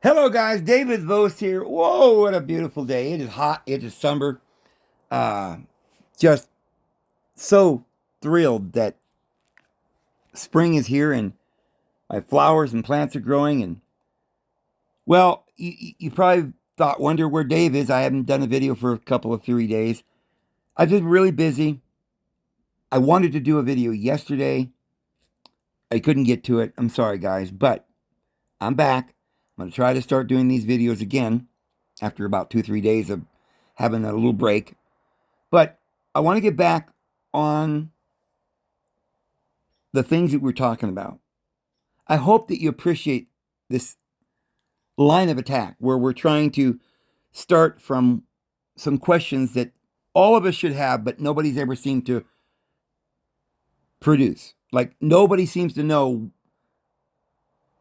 Hello, guys. David Vose here. Whoa, what a beautiful day. It is hot. It is summer. Uh, just so thrilled that spring is here and my flowers and plants are growing. And, well, you probably wonder where Dave is. I haven't done a video for a couple of 3 days. I've been really busy. I wanted to do a video yesterday. I couldn't get to it. I'm sorry, guys, but I'm back. I'm going to try to start doing these videos again after about 2-3 days of having a little break. But I want to get back on the things that we're talking about. I hope that you appreciate this line of attack where we're trying to start from some questions that all of us should have, but nobody's ever seemed to produce. Like, nobody seems to know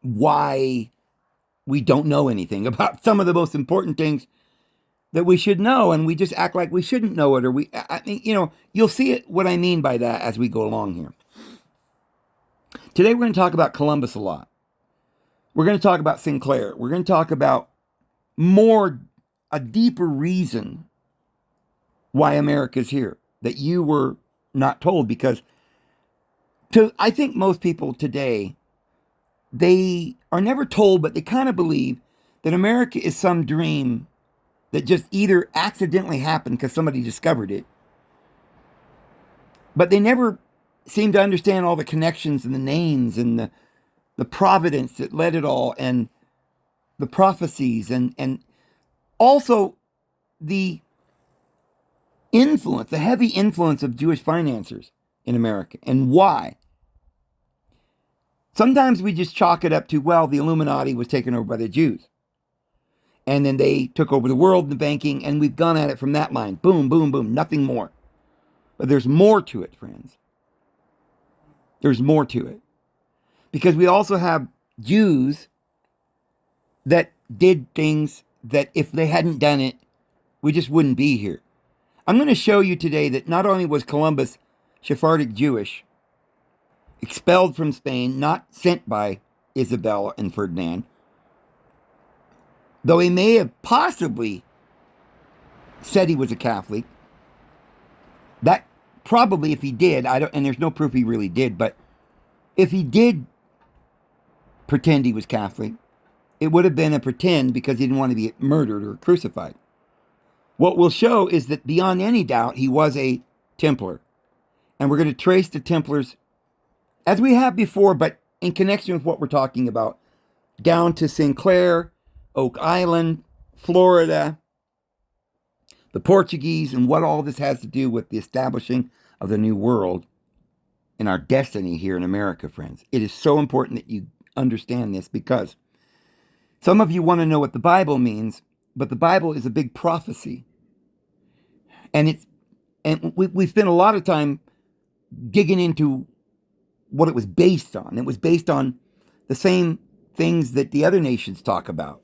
why we don't know anything about some of the most important things that we should know, and we just act like we shouldn't know it, or I mean, you'll see it, what I mean by that as we go along here. Today we're going to talk about Columbus a lot. We're going to talk about Sinclair. We're going to talk about a deeper reason why America's here that you were not told, because I think most people today, they are never told, but they kind of believe that America is some dream that just either accidentally happened because somebody discovered it, but they never seem to understand all the connections and the names and the providence that led it all, and the prophecies, and also the influence, the heavy influence of Jewish financiers in America, and why. Sometimes we just chalk it up to, well, the Illuminati was taken over by the Jews. And then they took over the world, the banking, and we've gone at it from that line. Boom, boom, boom, nothing more. But there's more to it, friends. There's more to it. Because we also have Jews that did things that if they hadn't done it, we just wouldn't be here. I'm going to show you today that not only was Columbus Sephardic Jewish, expelled from Spain, not sent by Isabella and Ferdinand, though he may have possibly said he was a Catholic. That probably, if he did, and there's no proof he really did, but if he did pretend he was Catholic, it would have been a pretend because he didn't want to be murdered or crucified. What we'll show is that beyond any doubt, he was a Templar. And we're going to trace the Templars, as we have before, but in connection with what we're talking about, down to Sinclair, Oak Island, Florida, the Portuguese, and what all this has to do with the establishing of the New World and our destiny here in America, friends. It is so important that you understand this, because some of you want to know what the Bible means, but the Bible is a big prophecy. And we spent a lot of time digging into what it was based on. It was based on the same things that the other nations talk about.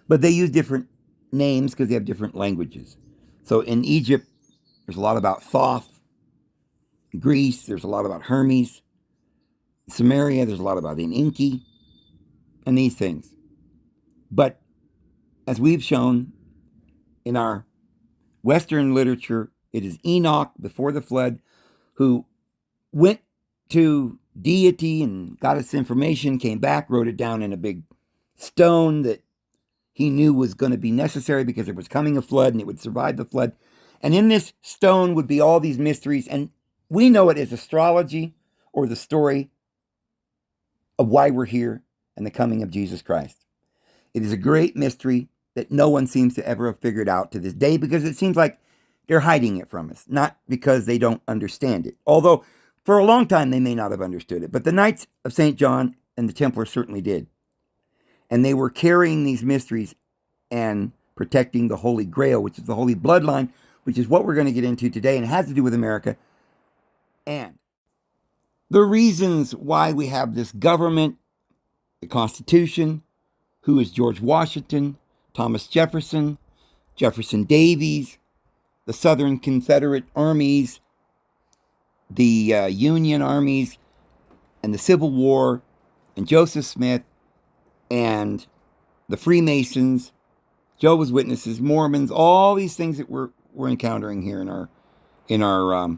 But they use different names because they have different languages. So in Egypt, there's a lot about Thoth. In Greece, there's a lot about Hermes. In Samaria, there's a lot about an Enki and these things. But as we've shown in our Western literature, it is Enoch before the flood who went to deity and got us information, came back, wrote it down in a big stone that he knew was going to be necessary because there was coming a flood and it would survive the flood. And in this stone would be all these mysteries. And we know it as astrology, or the story of why we're here and the coming of Jesus Christ. It is a great mystery that no one seems to ever have figured out to this day, because it seems like they're hiding it from us, not because they don't understand it. Although for a long time they may not have understood it. But the Knights of St. John and the Templars certainly did. And they were carrying these mysteries and protecting the Holy Grail, which is the Holy Bloodline, which is what we're going to get into today, and it has to do with America. And the reasons why we have this government, the Constitution, who is George Washington, Thomas Jefferson, Jefferson Davis, the Southern Confederate armies, the Union armies, and the Civil War, and Joseph Smith, and the Freemasons, Jehovah's Witnesses, Mormons, all these things that we're encountering here in our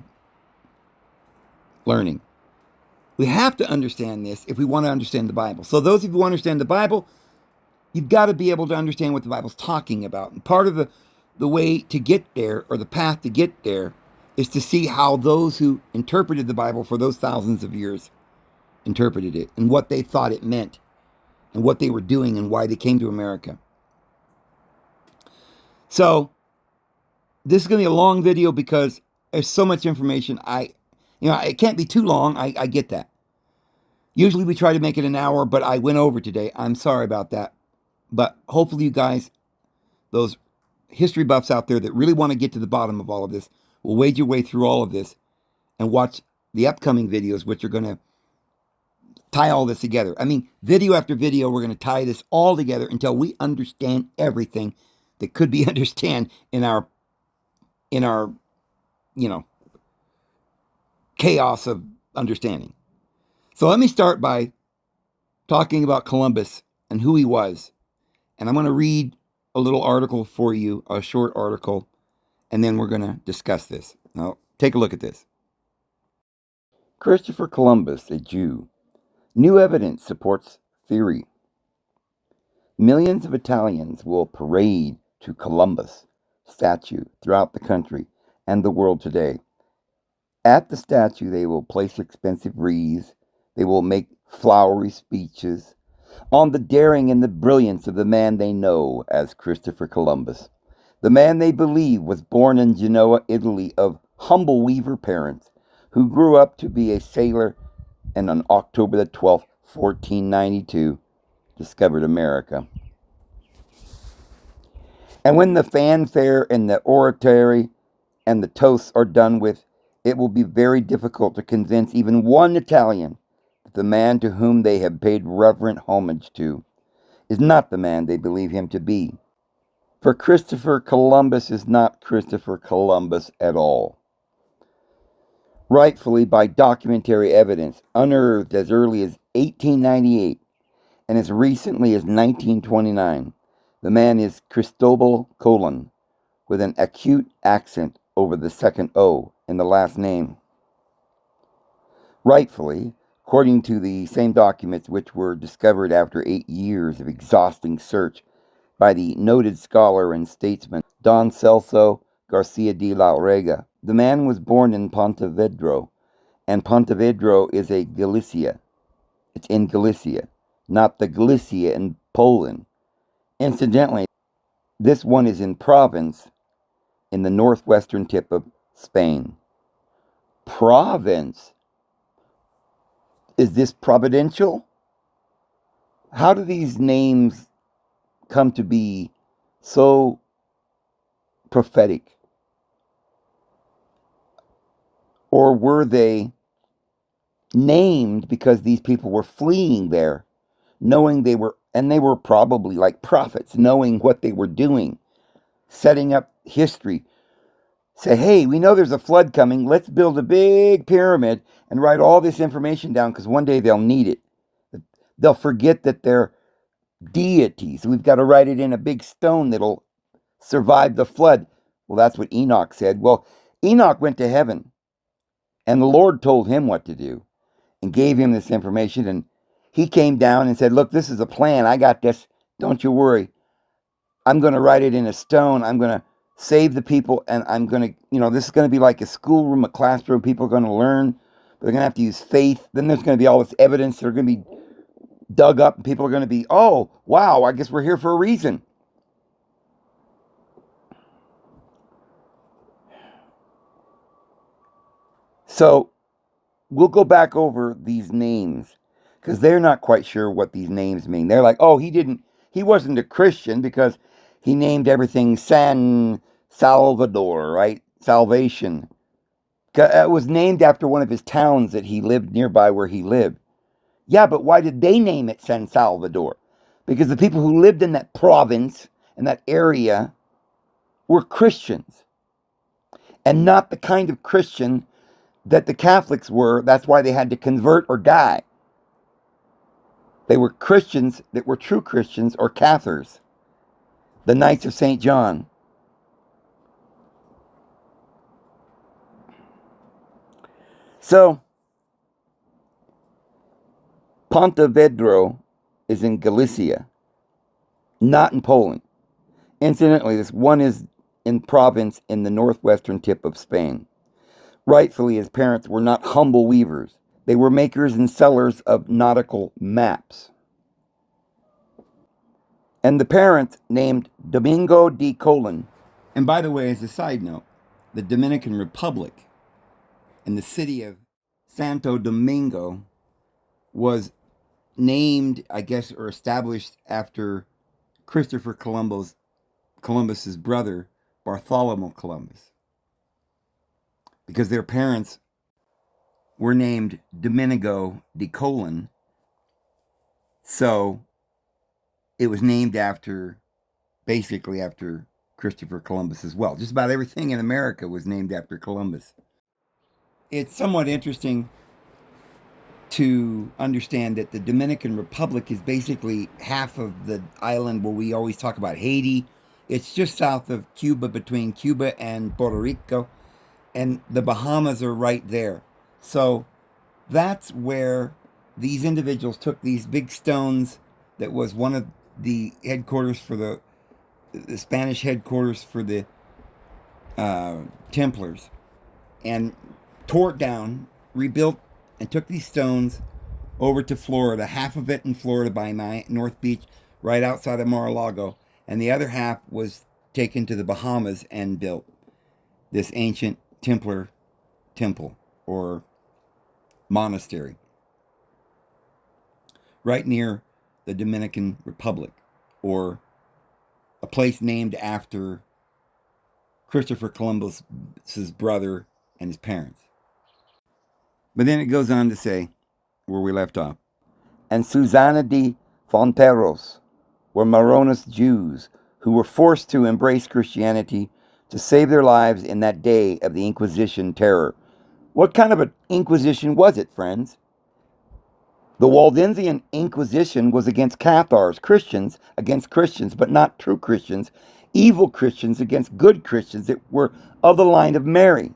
learning. We have to understand this if we want to understand the Bible. So those of you who understand the Bible, you've got to be able to understand what the Bible's talking about. And part of the way to get there, or the path to get there, is to see how those who interpreted the Bible for those thousands of years interpreted it, and what they thought it meant, and what they were doing, and why they came to America. So this is going to be a long video because there's so much information. It can't be too long. I get that. Usually we try to make it an hour, but I went over today. I'm sorry about that. But hopefully you guys, those history buffs out there that really want to get to the bottom of all of this, will wade your way through all of this and watch the upcoming videos, which are going to tie all this together. I mean, video after video, we're going to tie this all together until we understand everything that could be understood in our chaos of understanding. So let me start by talking about Columbus and who he was. And I'm going to read a little article for you, a short article, and then we're going to discuss this. Now, take a look at this. Christopher Columbus, a Jew. New evidence supports theory. Millions of Italians will parade to Columbus statue throughout the country and the world today. At the statue, they will place expensive wreaths. They will make flowery speeches on the daring and the brilliance of the man they know as Christopher Columbus. The man they believe was born in Genoa, Italy, of humble weaver parents who grew up to be a sailor, and on October the 12th, 1492, discovered America. And when the fanfare and the oratory and the toasts are done with, it will be very difficult to convince even one Italian that the man to whom they have paid reverent homage to is not the man they believe him to be. For Christopher Columbus is not Christopher Columbus at all. Rightfully, by documentary evidence unearthed as early as 1898 and as recently as 1929, the man is Cristobal Colon, with an acute accent over the second O in the last name. Rightfully, according to the same documents which were discovered after 8 years of exhausting search by the noted scholar and statesman Don Celso Garcia de la Rega, the man was born in Pontevedra, and Pontevedra is a Galicia. It's in Galicia, not the Galicia in Poland. Incidentally, this one is in Provence, in the northwestern tip of Spain. Provence? Is this providential? How do these names come to be so prophetic? Or were they named because these people were fleeing there, knowing they were probably like prophets, knowing what they were doing, setting up history. Say, hey, we know there's a flood coming. Let's build a big pyramid and write all this information down because one day they'll need it. They'll forget that they're deities. We've got to write it in a big stone that'll survive the flood. Well, that's what Enoch said. Well, Enoch went to heaven, and the Lord told him what to do and gave him this information. And he came down and said, look, this is a plan. I got this. Don't you worry. I'm going to write it in a stone. I'm going to save the people, and I'm going to, this is going to be like a schoolroom, a classroom. People are going to learn. They're going to have to use faith. Then there's going to be all this evidence. They're going to be dug up, and people are going to be, oh, wow, I guess we're here for a reason. So we'll go back over these names because they're not quite sure what these names mean. They're like, oh, he wasn't a Christian because he named everything San Salvador, right? Salvation. It was named after one of his towns that he lived nearby where he lived. Yeah, but why did they name it San Salvador? Because the people who lived in that province, in that area, were Christians. And not the kind of Christian that the Catholics were. That's why they had to convert or die. They were Christians that were true Christians, or Cathars, the Knights of St. John. So, Pontevedra is in Galicia, not in Poland. Incidentally, this one is in province in the northwestern tip of Spain. Rightfully, his parents were not humble weavers. They were makers and sellers of nautical maps. And the parents named Domingo de Colon. And by the way, as a side note, the Dominican Republic and the city of Santo Domingo was named, I guess, or established after Christopher Columbus's brother, Bartholomew Columbus, because their parents were named Domingo de Colon, so it was named basically after Christopher Columbus as well. Just about everything in America was named after Columbus. It's somewhat interesting to understand that the Dominican Republic is basically half of the island where we always talk about Haiti. It's just south of Cuba, between Cuba and Puerto Rico, and the Bahamas are right there. So that's where these individuals took these big stones that was one of the headquarters for the Spanish headquarters for the Templars, and tore it down, rebuilt, and took these stones over to Florida, half of it in Florida by North Beach, right outside of Mar-a-Lago, and the other half was taken to the Bahamas and built this ancient Templar temple or monastery right near the Dominican Republic, or a place named after Christopher Columbus's brother and his parents. But then it goes on to say, where we left off, and Susana de Fonteros were Maronist Jews who were forced to embrace Christianity to save their lives in that day of the Inquisition terror. What kind of an Inquisition was it, friends? The Waldensian Inquisition was against Cathars, Christians against Christians, but not true Christians, evil Christians against good Christians that were of the line of Mary.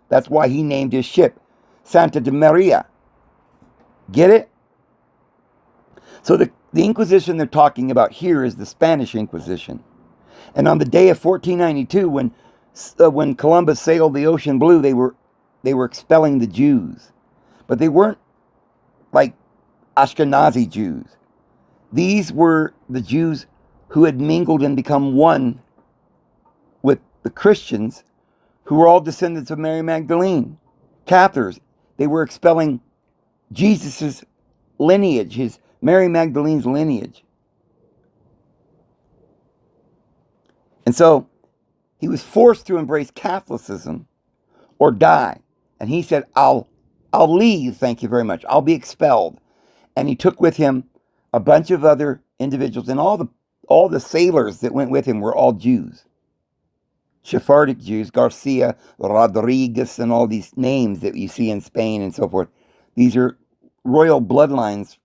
That's why he named his ship Santa de Maria. Get it? So the Inquisition they're talking about here is the Spanish Inquisition. And on the day of 1492, when Columbus sailed the ocean blue, they were expelling the Jews. But they weren't like Ashkenazi Jews. These were the Jews who had mingled and become one with the Christians, who were all descendants of Mary Magdalene, Cathars. They were expelling Jesus's lineage, his Mary Magdalene's lineage. And so he was forced to embrace Catholicism or die. And he said, I'll leave, thank you very much. I'll be expelled. And he took with him a bunch of other individuals, and all the sailors that went with him were all Jews. Sephardic Jews, Garcia, Rodriguez, and all these names that you see in Spain and so forth. These are royal bloodlines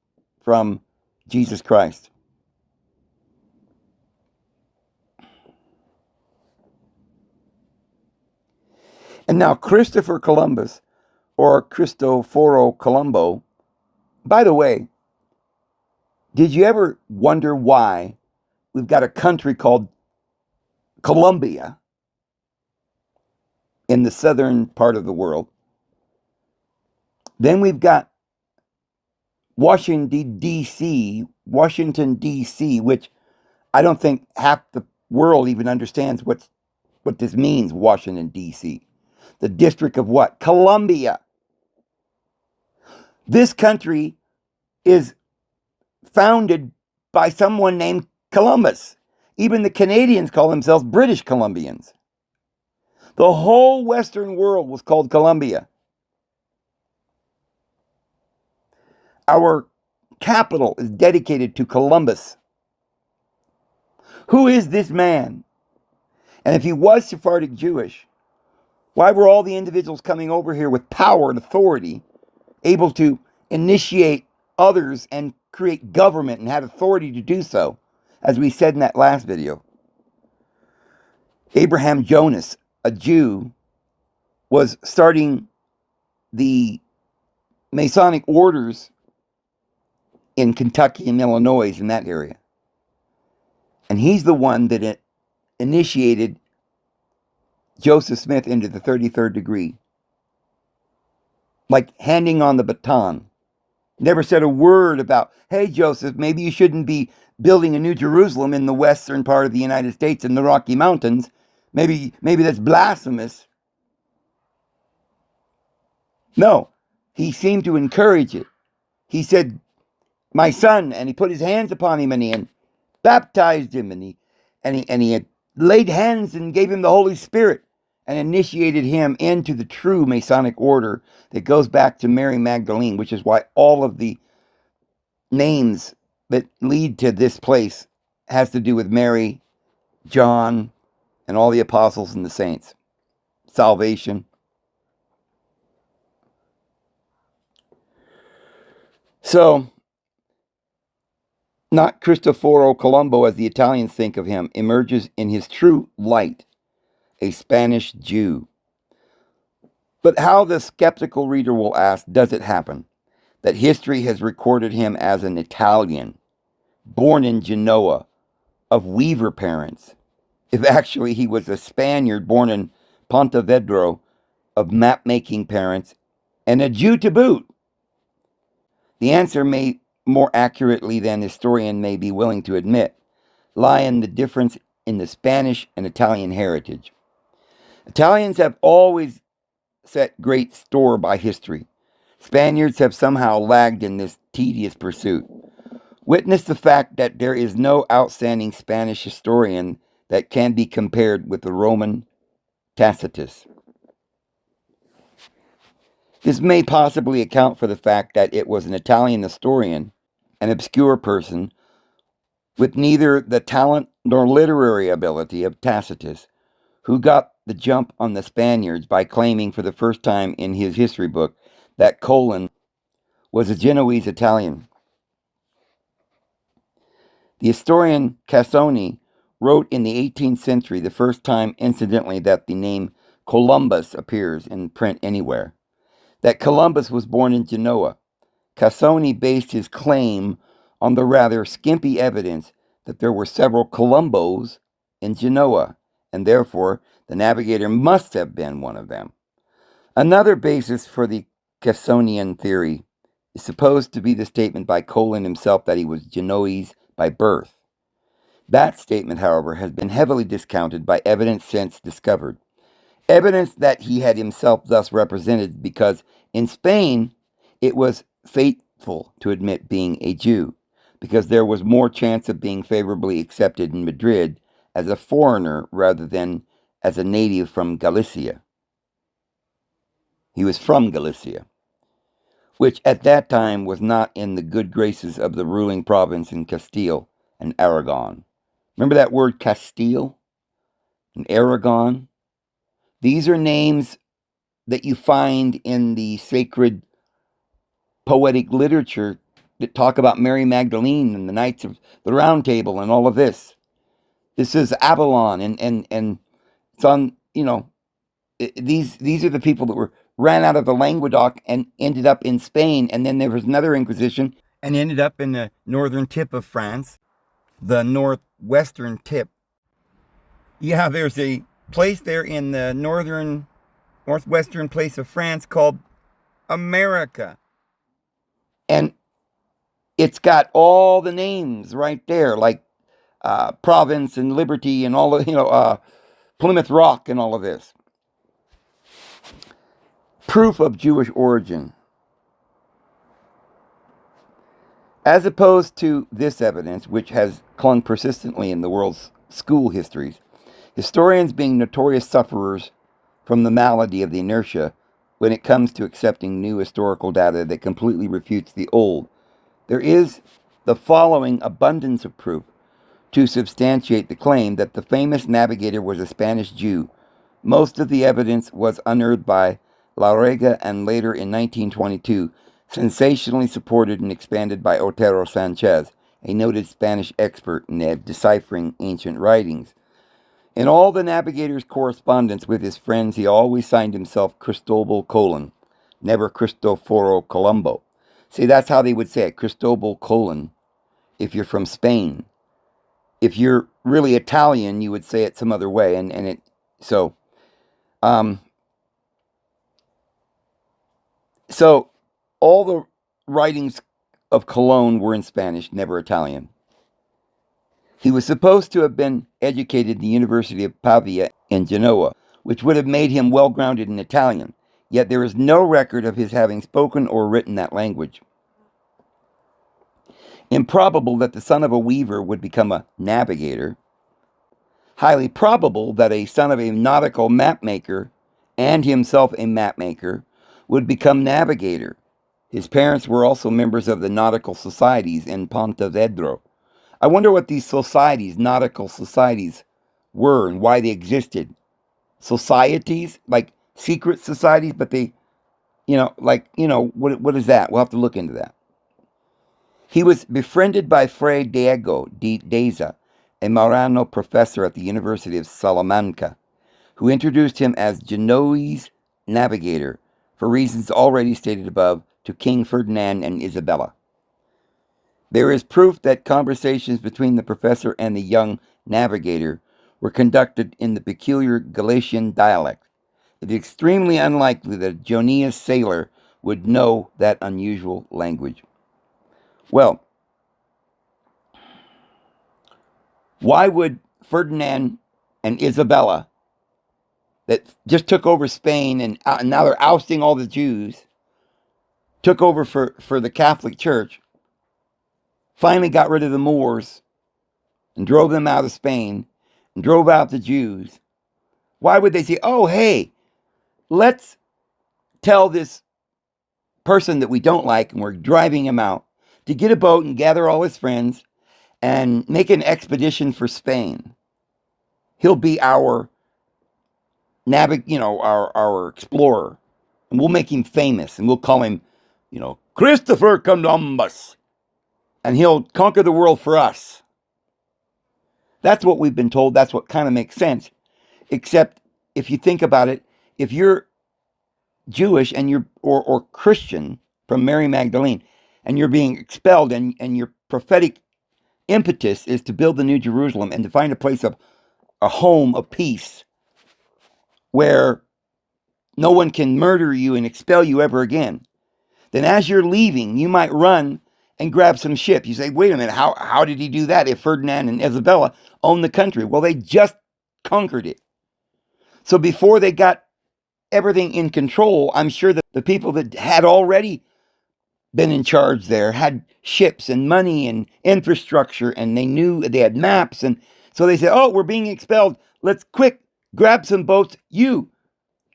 from Jesus Christ. And now Christopher Columbus, or Cristoforo Colombo, by the way, did you ever wonder why we've got a country called Colombia in the southern part of the world? Then we've got Washington, D.C., which I don't think half the world even understands what this means, Washington, D.C. The District of what? Columbia. This country is founded by someone named Columbus. Even the Canadians call themselves British Columbians. The whole Western world was called Columbia. Our capital is dedicated to Columbus. Who is this man? And if he was Sephardic Jewish, why were all the individuals coming over here with power and authority able to initiate others and create government and had authority to do so, as we said in that last video. Abraham Jonas, a Jew, was starting the Masonic orders in Kentucky and Illinois, in that area. And he's the one that initiated Joseph Smith into the 33rd degree. Like handing on the baton. Never said a word about, hey, Joseph, maybe you shouldn't be building a New Jerusalem in the western part of the United States in the Rocky Mountains. Maybe that's blasphemous. No, he seemed to encourage it. He said, my son, and he put his hands upon him and he baptized him and he had laid hands and gave him the Holy Spirit and initiated him into the true Masonic order that goes back to Mary Magdalene, which is why all of the names that lead to this place has to do with Mary, John, and all the apostles and the saints. Salvation. So, not Cristoforo Colombo, as the Italians think of him, emerges in his true light, a Spanish Jew. But how, the skeptical reader will ask, does it happen that history has recorded him as an Italian, born in Genoa, of weaver parents, if actually he was a Spaniard born in Pontevedra, of map-making parents, and a Jew to boot? The answer may, more accurately than historian may be willing to admit, lie in the difference in the Spanish and Italian heritage. Italians have always set great store by history. Spaniards have somehow lagged in this tedious pursuit. Witness the fact that there is no outstanding Spanish historian that can be compared with the Roman Tacitus. This may possibly account for the fact that it was an Italian historian, an obscure person, with neither the talent nor literary ability of Tacitus, who got the jump on the Spaniards by claiming for the first time in his history book that Colon was a Genoese Italian. The historian Cassoni wrote in the 18th century, the first time, incidentally, that the name Columbus appears in print anywhere, that Columbus was born in Genoa. Cassoni based his claim on the rather skimpy evidence that there were several Columbos in Genoa, and therefore the navigator must have been one of them. Another basis for the Cassonian theory is supposed to be the statement by Colon himself that he was Genoese by birth. That statement, however, has been heavily discounted by evidence since discovered. Evidence that he had himself thus represented, because in Spain it was fateful to admit being a Jew, because there was more chance of being favorably accepted in Madrid as a foreigner rather than as a native from Galicia. He was from Galicia, which at that time was not in the good graces of the ruling province in Castile and Aragon. Remember that word Castile and Aragon? These are names that you find in the sacred poetic literature that talk about Mary Magdalene and the Knights of the Round Table and all of this. This is Avalon, and it's on, these are the people that ran out of the Languedoc and ended up in Spain, and then there was another Inquisition and ended up in the northern tip of France, the northwestern tip. Yeah, there's a place there in the northwestern place of France called America. And it's got all the names right there, like Province and Liberty and all of, Plymouth Rock and all of this. Proof of Jewish origin. As opposed to this evidence, which has clung persistently in the world's school histories, historians being notorious sufferers from the malady of the inertia when it comes to accepting new historical data that completely refutes the old, there is the following abundance of proof to substantiate the claim that the famous navigator was a Spanish Jew. Most of the evidence was unearthed by Larrega and later in 1922 sensationally supported and expanded by Otero Sanchez, a noted Spanish expert in deciphering ancient writings. In all the navigator's correspondence with his friends, he always signed himself Cristobal Colon, never Cristoforo Colombo. See, that's how they would say it, Cristobal Colon, if you're from Spain. If you're really Italian, you would say it some other way, um, so all the writings of Cologne were in Spanish, never Italian. He was supposed to have been educated at the University of Pavia in Genoa, which would have made him well grounded in Italian, yet there is no record of his having spoken or written that language. Improbable that the son of a weaver would become a navigator. Highly probable that a son of a nautical mapmaker and himself a mapmaker would become navigator. His parents were also members of the nautical societies in Pontevedra. I wonder what these societies, nautical societies, were and why they existed. Societies, like secret societies, but they, what is that? We'll have to look into that. He was befriended by Fray Diego de Deza, a Marano professor at the University of Salamanca, who introduced him as Genoese navigator, for reasons already stated above, to King Ferdinand and Isabella. There is proof that conversations between the professor and the young navigator were conducted in the peculiar Galician dialect. It is extremely unlikely that a Genoese sailor would know that unusual language. Well, why would Ferdinand and Isabella, that just took over Spain and now they're ousting all the Jews, took over for the Catholic Church, finally got rid of the Moors and drove them out of Spain and drove out the Jews? Why would they say, oh, hey, let's tell this person that we don't like and we're driving him out to get a boat and gather all his friends and make an expedition for Spain? He'll be our our explorer, and we'll make him famous, and we'll call him, Christopher Columbus, and he'll conquer the world for us. That's what we've been told. That's what kind of makes sense. Except if you think about it, if you're Jewish and you're or Christian from Mary Magdalene, and you're being expelled, and your prophetic impetus is to build the New Jerusalem and to find a place of a home of peace where no one can murder you and expel you ever again, then as you're leaving, you might run and grab some ship. You say, wait a minute, how did he do that if Ferdinand and Isabella owned the country? Well, they just conquered it. So before they got everything in control, I'm sure that the people that had already been in charge there had ships and money and infrastructure, and they knew they had maps. And so they said, oh, we're being expelled. Let's quick grab some boats.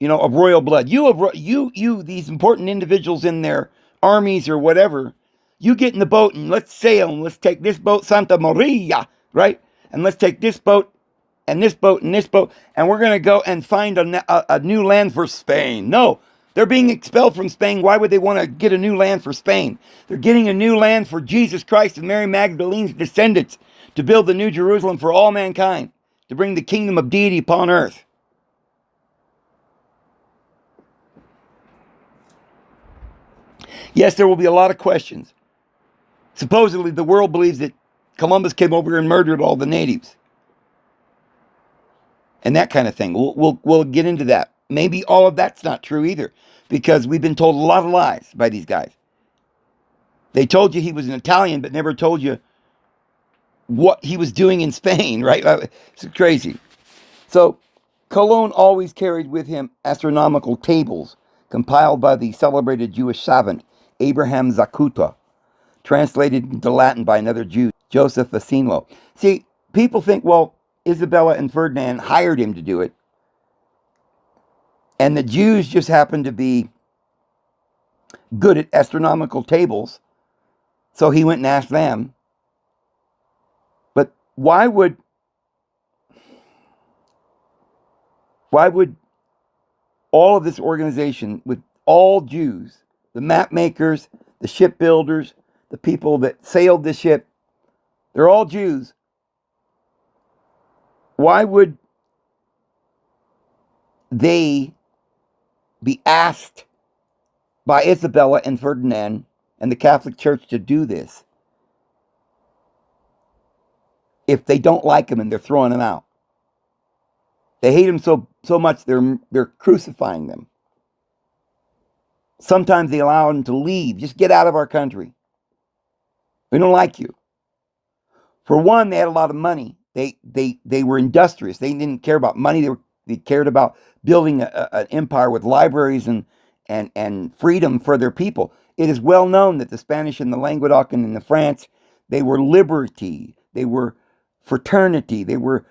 Of royal blood. These important individuals in their armies or whatever, you get in the boat and let's sail and let's take this boat, Santa Maria, right? And let's take this boat and this boat and this boat, and we're going to go and find a new land for Spain. No, they're being expelled from Spain. Why would they want to get a new land for Spain? They're getting a new land for Jesus Christ and Mary Magdalene's descendants to build the New Jerusalem for all mankind, to bring the kingdom of deity upon earth. Yes, there will be a lot of questions. Supposedly, the world believes that Columbus came over and murdered all the natives, and that kind of thing. We'll get into that. Maybe all of that's not true either, because we've been told a lot of lies by these guys. They told you he was an Italian, but never told you what he was doing in Spain, right? It's crazy. So, Cologne always carried with him astronomical tables compiled by the celebrated Jewish savant Abraham Zacuta, translated into Latin by another Jew, Joseph Asinlo. See, people think, well, Isabella and Ferdinand hired him to do it, and the Jews just happened to be good at astronomical tables, so he went and asked them. But why would all of this organization with all Jews, the map makers, the shipbuilders, the people that sailed the ship, they're all Jews. Why would they be asked by Isabella and Ferdinand and the Catholic Church to do this if they don't like him and they're throwing him out? They hate him so much they're crucifying them. Sometimes they allow them to leave. Just get out of our country. We don't like you. For one, they had a lot of money. They were industrious. They didn't care about money. They cared about building an empire with libraries and freedom for their people. It is well known that the Spanish and the Languedoc and the France, they were liberty. They were fraternity. They were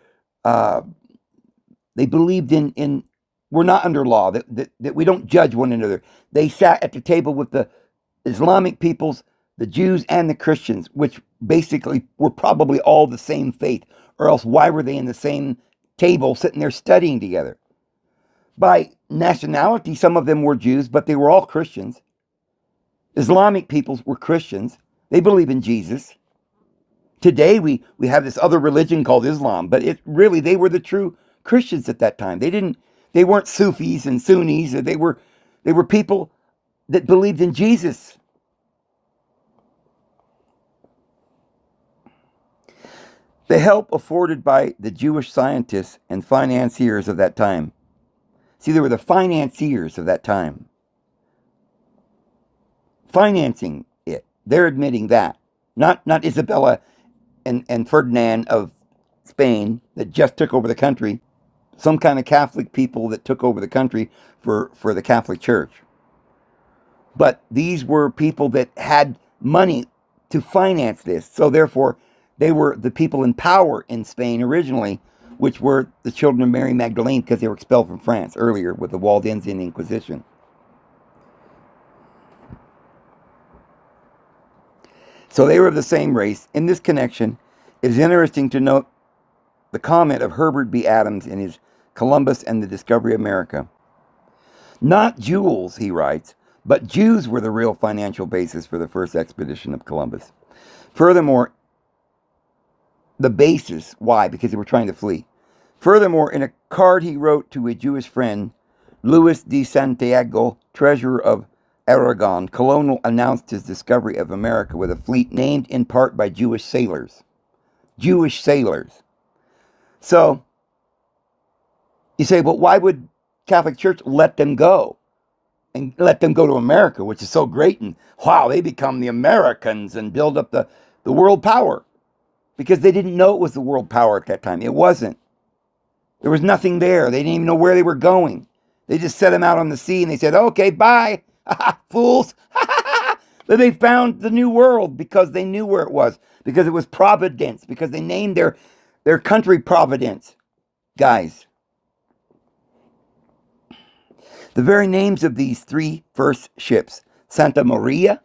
they believed in we're not under law, that we don't judge one another. They sat at the table with the Islamic peoples, the Jews, and the Christians, which basically were probably all the same faith, or else why were they in the same table sitting there studying together? By nationality, some of them were Jews, but they were all Christians. Islamic peoples were Christians. They believe in Jesus. Today we have this other religion called Islam, but they were the true Christians at that time. They weren't Sufis and Sunnis. They were people that believed in Jesus. The help afforded by the Jewish scientists and financiers of that time. See, they were the financiers of that time. Financing it. They're admitting that. Not Isabella and Ferdinand of Spain that just took over the country. Some kind of Catholic people that took over the country for the Catholic Church. But these were people that had money to finance this. So therefore, they were the people in power in Spain originally, which were the children of Mary Magdalene, because they were expelled from France earlier with the Waldensian Inquisition. So they were of the same race. In this connection, it is interesting to note the comment of Herbert B. Adams in his Columbus and the Discovery of America. Not jewels, he writes, but Jews were the real financial basis for the first expedition of Columbus. Furthermore, the basis, why? Because they were trying to flee. Furthermore, in a card he wrote to a Jewish friend, Luis de Santiago, treasurer of Aragon, Colonel announced his discovery of America with a fleet named in part by Jewish sailors. Jewish sailors. So, you say, but why would Catholic Church let them go? And let them go to America, which is so great, and wow, they become the Americans and build up the world power. Because they didn't know it was the world power at that time. It wasn't. There was nothing there. They didn't even know where they were going. They just set them out on the sea and they said, okay, bye, fools. But they found the new world because they knew where it was. Because it was Providence. Because they named their country Providence. Guys. The very names of these three first ships, Santa Maria,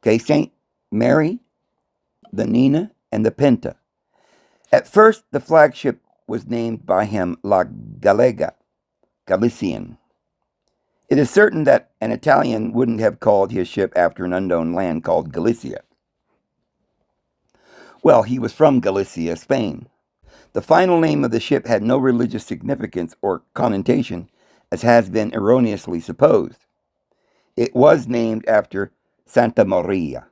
okay, Saint Mary, the Nina, and the Pinta. At first, the flagship was named by him La Gallega, Galician. It is certain that an Italian wouldn't have called his ship after an unknown land called Galicia. Well, he was from Galicia, Spain. The final name of the ship had no religious significance or connotation, as has been erroneously supposed. It was named after Santa Maria,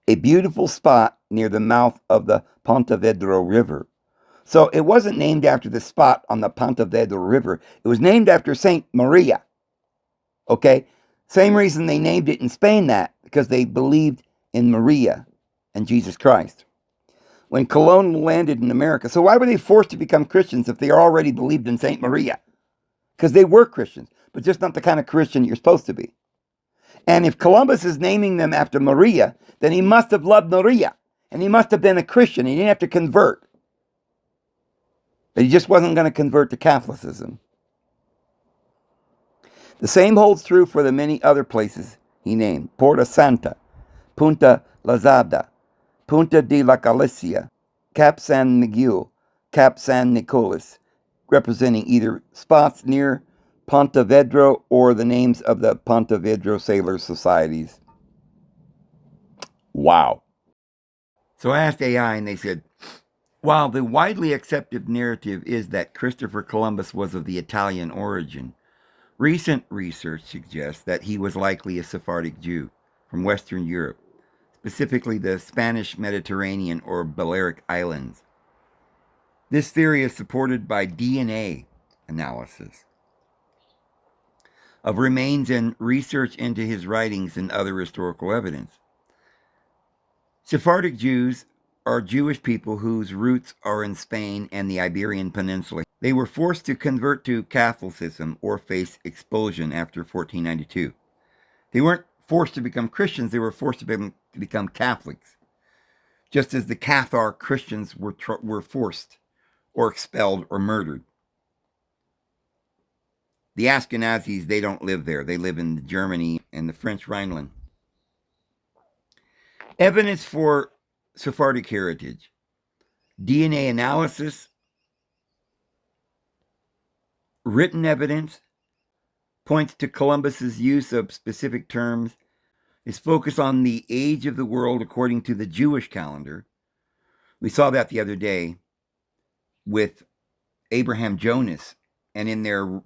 a beautiful spot near the mouth of the Pontevedra River. So it wasn't named after the spot on the Pontevedra River. It was named after Saint Maria. Okay? Same reason they named it in Spain that, because they believed in Maria and Jesus Christ. When Colon landed in America, so why were they forced to become Christians if they already believed in Saint Maria? Because they were Christians, but just not the kind of Christian you're supposed to be. And if Columbus is naming them after Maria, then he must have loved Maria. And he must have been a Christian. He didn't have to convert. But he just wasn't going to convert to Catholicism. The same holds true for the many other places he named. Porta Santa, Punta Lazada, Punta de la Galicia, Cap San Miguel, Cap San Nicolas, representing either spots near Pontevedra, or the names of the Pontevedra Sailor Societies. Wow. So I asked AI, and they said, while the widely accepted narrative is that Christopher Columbus was of the Italian origin, recent research suggests that he was likely a Sephardic Jew from Western Europe, specifically the Spanish Mediterranean or Balearic Islands. This theory is supported by DNA analysis of remains and research into his writings and other historical evidence. Sephardic Jews are Jewish people whose roots are in Spain and the Iberian Peninsula. They were forced to convert to Catholicism or face expulsion after 1492. They weren't forced to become Christians, they were forced to become Catholics, just as the Cathar Christians were forced or expelled or murdered. The Ashkenazis, they don't live there. They live in Germany and the French Rhineland. Evidence for Sephardic heritage. DNA analysis, written evidence, points to Columbus's use of specific terms, is focused on the age of the world according to the Jewish calendar. We saw that the other day with Abraham Jonas, and in their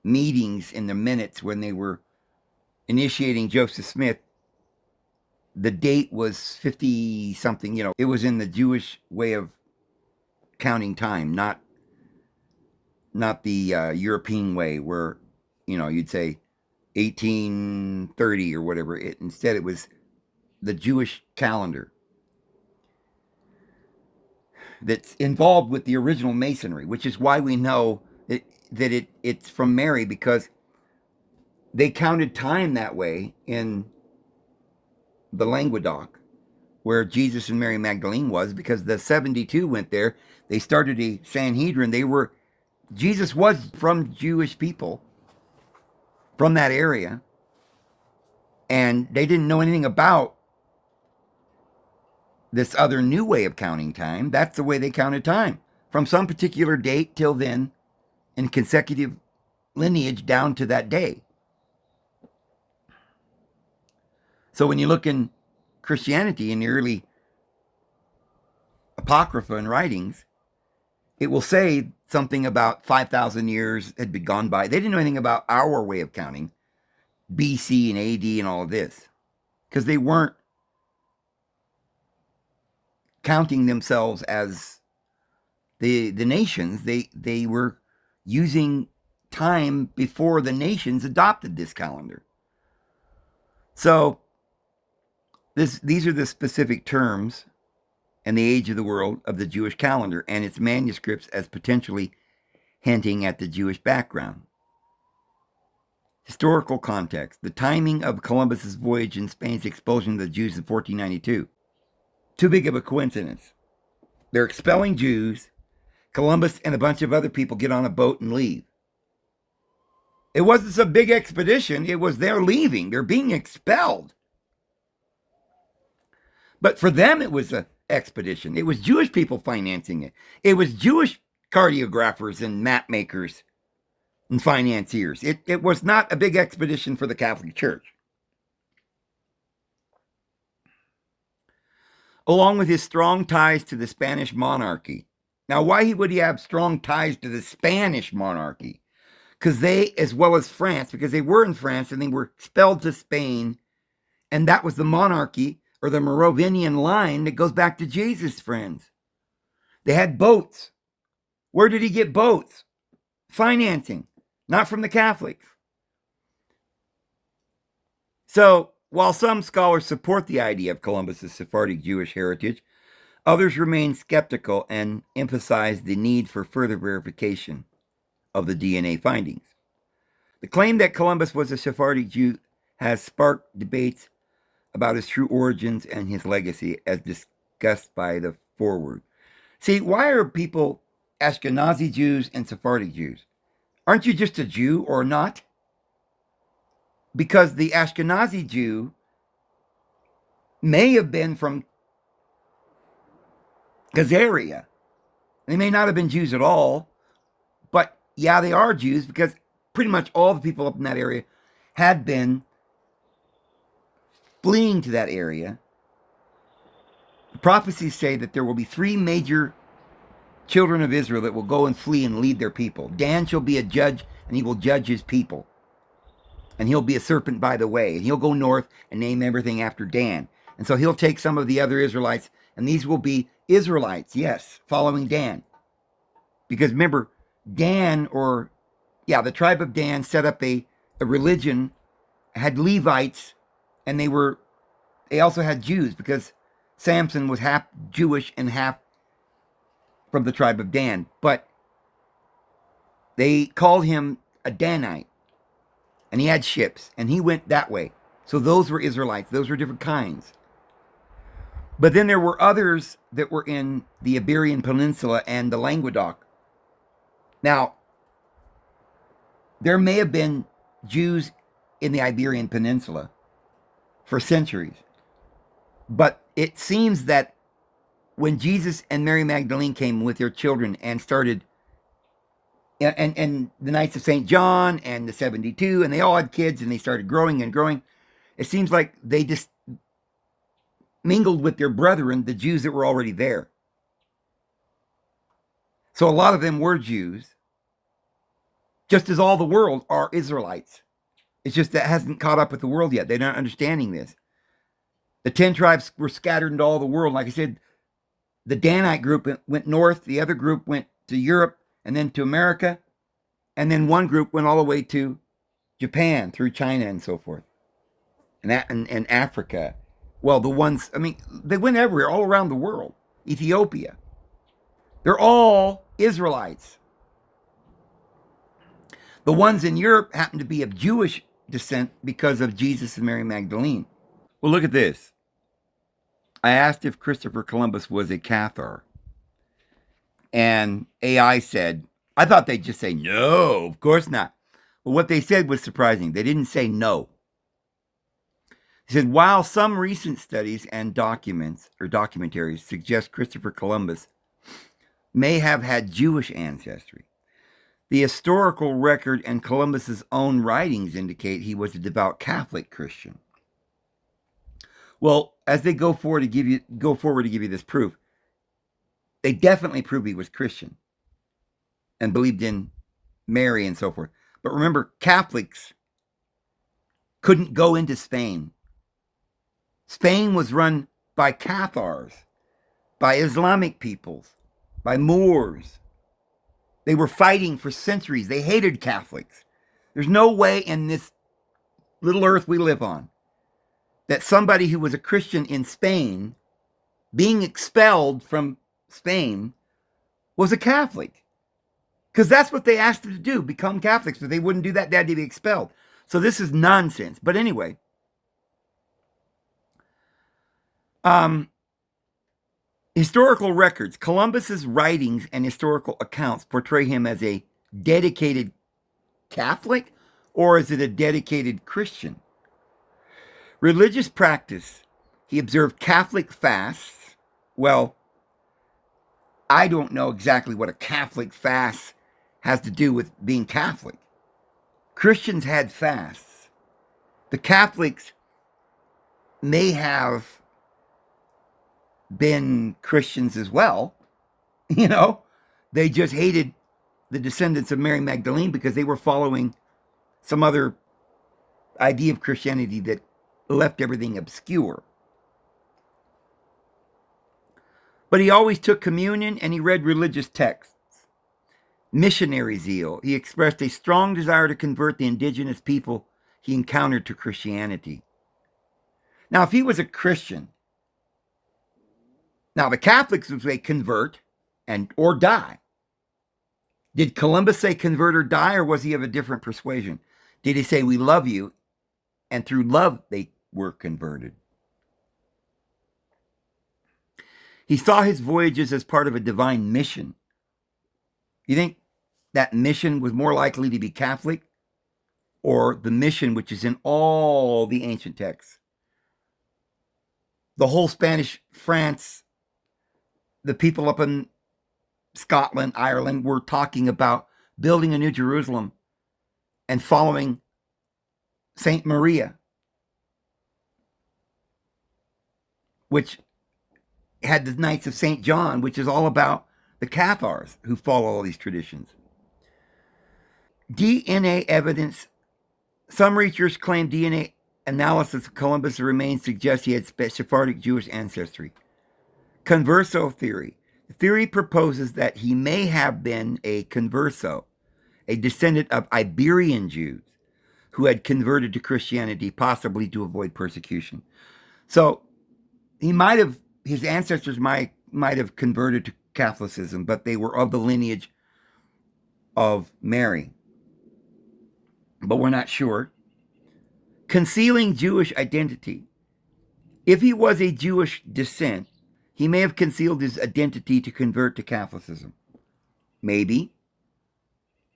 meetings in the minutes when they were initiating Joseph Smith, the date was 50 something, it was in the Jewish way of counting time, not the European way where, you'd say 1830 or whatever. Instead, it was the Jewish calendar that's involved with the original Masonry, which is why we know that it's from Mary, because they counted time that way in the Languedoc, where Jesus and Mary Magdalene was, because the 72 went there. They started a Sanhedrin. Jesus was from Jewish people from that area, and they didn't know anything about this other new way of counting time. That's the way they counted time, from some particular date till then, in consecutive lineage down to that day. So when you look in Christianity, in the early Apocrypha and writings, it will say something about 5,000 years had been gone by. They didn't know anything about our way of counting, BC and AD and all of this, because they weren't counting themselves as the nations. They were using time before the nations adopted this calendar. So these are the specific terms and the age of the world of the Jewish calendar and its manuscripts as potentially hinting at the Jewish background. Historical context. The timing of Columbus's voyage and Spain's expulsion of the Jews in 1492. Too big of a coincidence. They're expelling Jews. Columbus and a bunch of other people get on a boat and leave. It wasn't some big expedition. It was they're leaving. They're being expelled. But for them, it was an expedition. It was Jewish people financing it. It was Jewish cartographers and map makers and financiers. It was not a big expedition for the Catholic Church. Along with his strong ties to the Spanish monarchy. Now, why would he have strong ties to the Spanish monarchy? Because they, as well as France, because they were in France and they were expelled to Spain, and that was the monarchy or the Merovingian line that goes back to Jesus, friends. They had boats. Where did he get boats? Financing, not from the Catholics. So, while some scholars support the idea of Columbus's Sephardic Jewish heritage, others remain skeptical and emphasize the need for further verification of the DNA findings. The claim that Columbus was a Sephardic Jew has sparked debates about his true origins and his legacy, as discussed by the foreword. See, why are people Ashkenazi Jews and Sephardic Jews? Aren't you just a Jew or not? Because the Ashkenazi Jew may have been from Khazaria. They may not have been Jews at all, but yeah, they are Jews because pretty much all the people up in that area had been fleeing to that area. The prophecies say that there will be 3 major children of Israel that will go and flee and lead their people. Dan shall be a judge, and he will judge his people. And he'll be a serpent by the way. And he'll go north and name everything after Dan. And so he'll take some of the other Israelites, and these will be Israelites, yes, following Dan. Because remember, the tribe of Dan set up a religion, had Levites, and they also had Jews, because Samson was half Jewish and half from the tribe of Dan. But they called him a Danite, and he had ships, and he went that way. So those were Israelites. Those were different kinds. But then there were others that were in the Iberian Peninsula and the Languedoc. Now, there may have been Jews in the Iberian Peninsula for centuries. But it seems that when Jesus and Mary Magdalene came with their children and started, and the Knights of St. John and the 72, and they all had kids, and they started growing and growing, it seems like they just mingled with their brethren, the Jews that were already there. So a lot of them were Jews, just as all the world are Israelites. It's just that hasn't caught up with the world yet. They're not understanding this. The 10 tribes were scattered into all the world. Like I said, the Danite group went north, the other group went to Europe, and then to America, and then one group went all the way to Japan, through China and so forth, and Africa. Well, they went everywhere, all around the world. Ethiopia. They're all Israelites. The ones in Europe happen to be of Jewish descent because of Jesus and Mary Magdalene. Well, look at this. I asked if Christopher Columbus was a Cathar. And AI said, I thought they'd just say, no, of course not. But what they said was surprising. They didn't say no. He said, while some recent studies and documentaries suggest Christopher Columbus may have had Jewish ancestry, the historical record and Columbus's own writings indicate he was a devout Catholic Christian. Well, as they go forward to give you this proof, they definitely prove he was Christian and believed in Mary and so forth. But remember, Catholics couldn't go into Spain. Spain was run by Cathars, by Islamic peoples, by Moors. They were fighting for centuries. They hated Catholics. There's no way in this little earth we live on that somebody who was a Christian in Spain, being expelled from Spain, was a Catholic. Because that's what they asked them to do, become Catholics. But they wouldn't do that, they had to be expelled. So this is nonsense. But anyway, historical records. Columbus's writings and historical accounts portray him as a dedicated Catholic, or is it a dedicated Christian? Religious practice. He observed Catholic fasts. Well, I don't know exactly what a Catholic fast has to do with being Catholic. Christians had fasts. The Catholics may have been Christians as well. You know, they just hated the descendants of Mary Magdalene because they were following some other idea of Christianity that left everything obscure. But he always took communion and he read religious texts. Missionary zeal. He expressed a strong desire to convert the indigenous people he encountered to Christianity. Now, if he was a Christian, now the Catholics would say convert or die. Did Columbus say convert or die, or was he of a different persuasion? Did he say we love you, and through love they were converted? He saw his voyages as part of a divine mission. You think that mission was more likely to be Catholic, or the mission which is in all the ancient texts? The whole Spanish France, the people up in Scotland, Ireland, were talking about building a new Jerusalem and following Saint Maria, which had the Knights of St. John, which is all about the Cathars who follow all these traditions. DNA evidence. Some researchers claim DNA analysis of Columbus' remains suggests he had Sephardic Jewish ancestry. Converso theory. The theory proposes that he may have been a converso, a descendant of Iberian Jews who had converted to Christianity, possibly to avoid persecution. So his ancestors might have converted to Catholicism, but they were of the lineage of Mary. But we're not sure. Concealing Jewish identity. If he was a Jewish descent, he may have concealed his identity to convert to Catholicism. Maybe.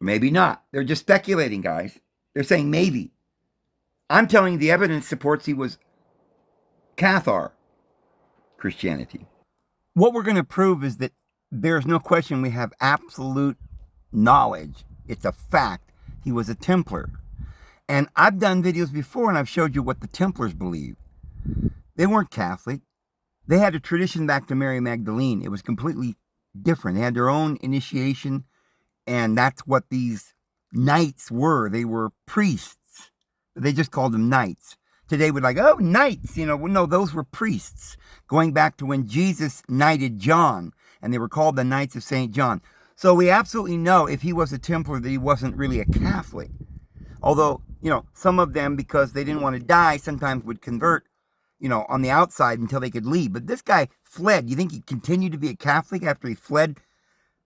Maybe not. They're just speculating, guys. They're saying maybe. I'm telling you the evidence supports he was Cathar Christianity. What we're going to prove is that there's no question we have absolute knowledge. It's a fact. He was a Templar. And I've done videos before and I've showed you what the Templars believed. They weren't Catholic. They had a tradition back to Mary Magdalene. It was completely different. They had their own initiation, and that's what these knights were. They were priests. They just called them knights. Today we're like, oh, knights. No, those were priests. Going back to when Jesus knighted John, and they were called the Knights of St. John. So we absolutely know if he was a Templar that he wasn't really a Catholic. Although, some of them, because they didn't want to die, sometimes would convert, on the outside until they could leave. But this guy fled. You think he continued to be a Catholic after he fled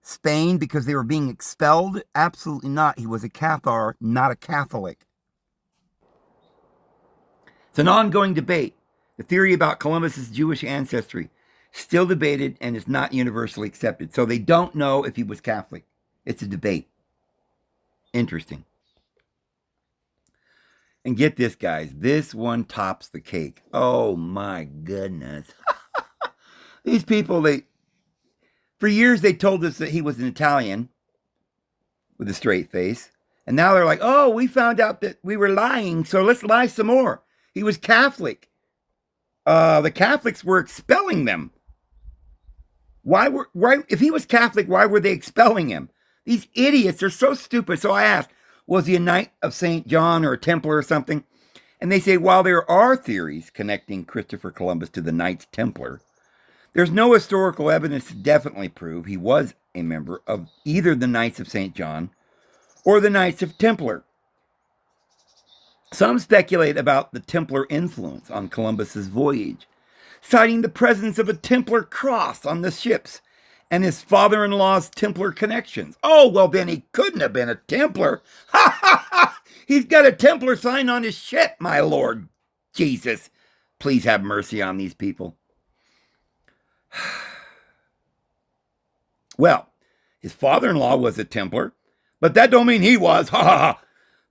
Spain because they were being expelled? Absolutely not. He was a Cathar, not a Catholic. It's an ongoing debate. The theory about Columbus's Jewish ancestry still debated and is not universally accepted. So they don't know if he was Catholic. It's a debate. Interesting. And get this, guys. This one tops the cake. Oh, my goodness. These people, for years they told us that he was an Italian with a straight face. And now they're like, oh, we found out that we were lying, so let's lie some more. He was Catholic. The Catholics were expelling them. Why, if he was Catholic, why were they expelling him? These idiots are so stupid. So I asked, was he a Knight of St. John or a Templar or something? And they say, while there are theories connecting Christopher Columbus to the Knights Templar, there's no historical evidence to definitely prove he was a member of either the Knights of St. John or the Knights of Templar. Some speculate about the Templar influence on Columbus's voyage, citing the presence of a Templar cross on the ships and his father-in-law's Templar connections. Oh, well, then he couldn't have been a Templar. Ha, ha, ha! He's got a Templar sign on his ship, my Lord Jesus. Please have mercy on these people. Well, his father-in-law was a Templar, but that don't mean he was. Ha, ha, ha.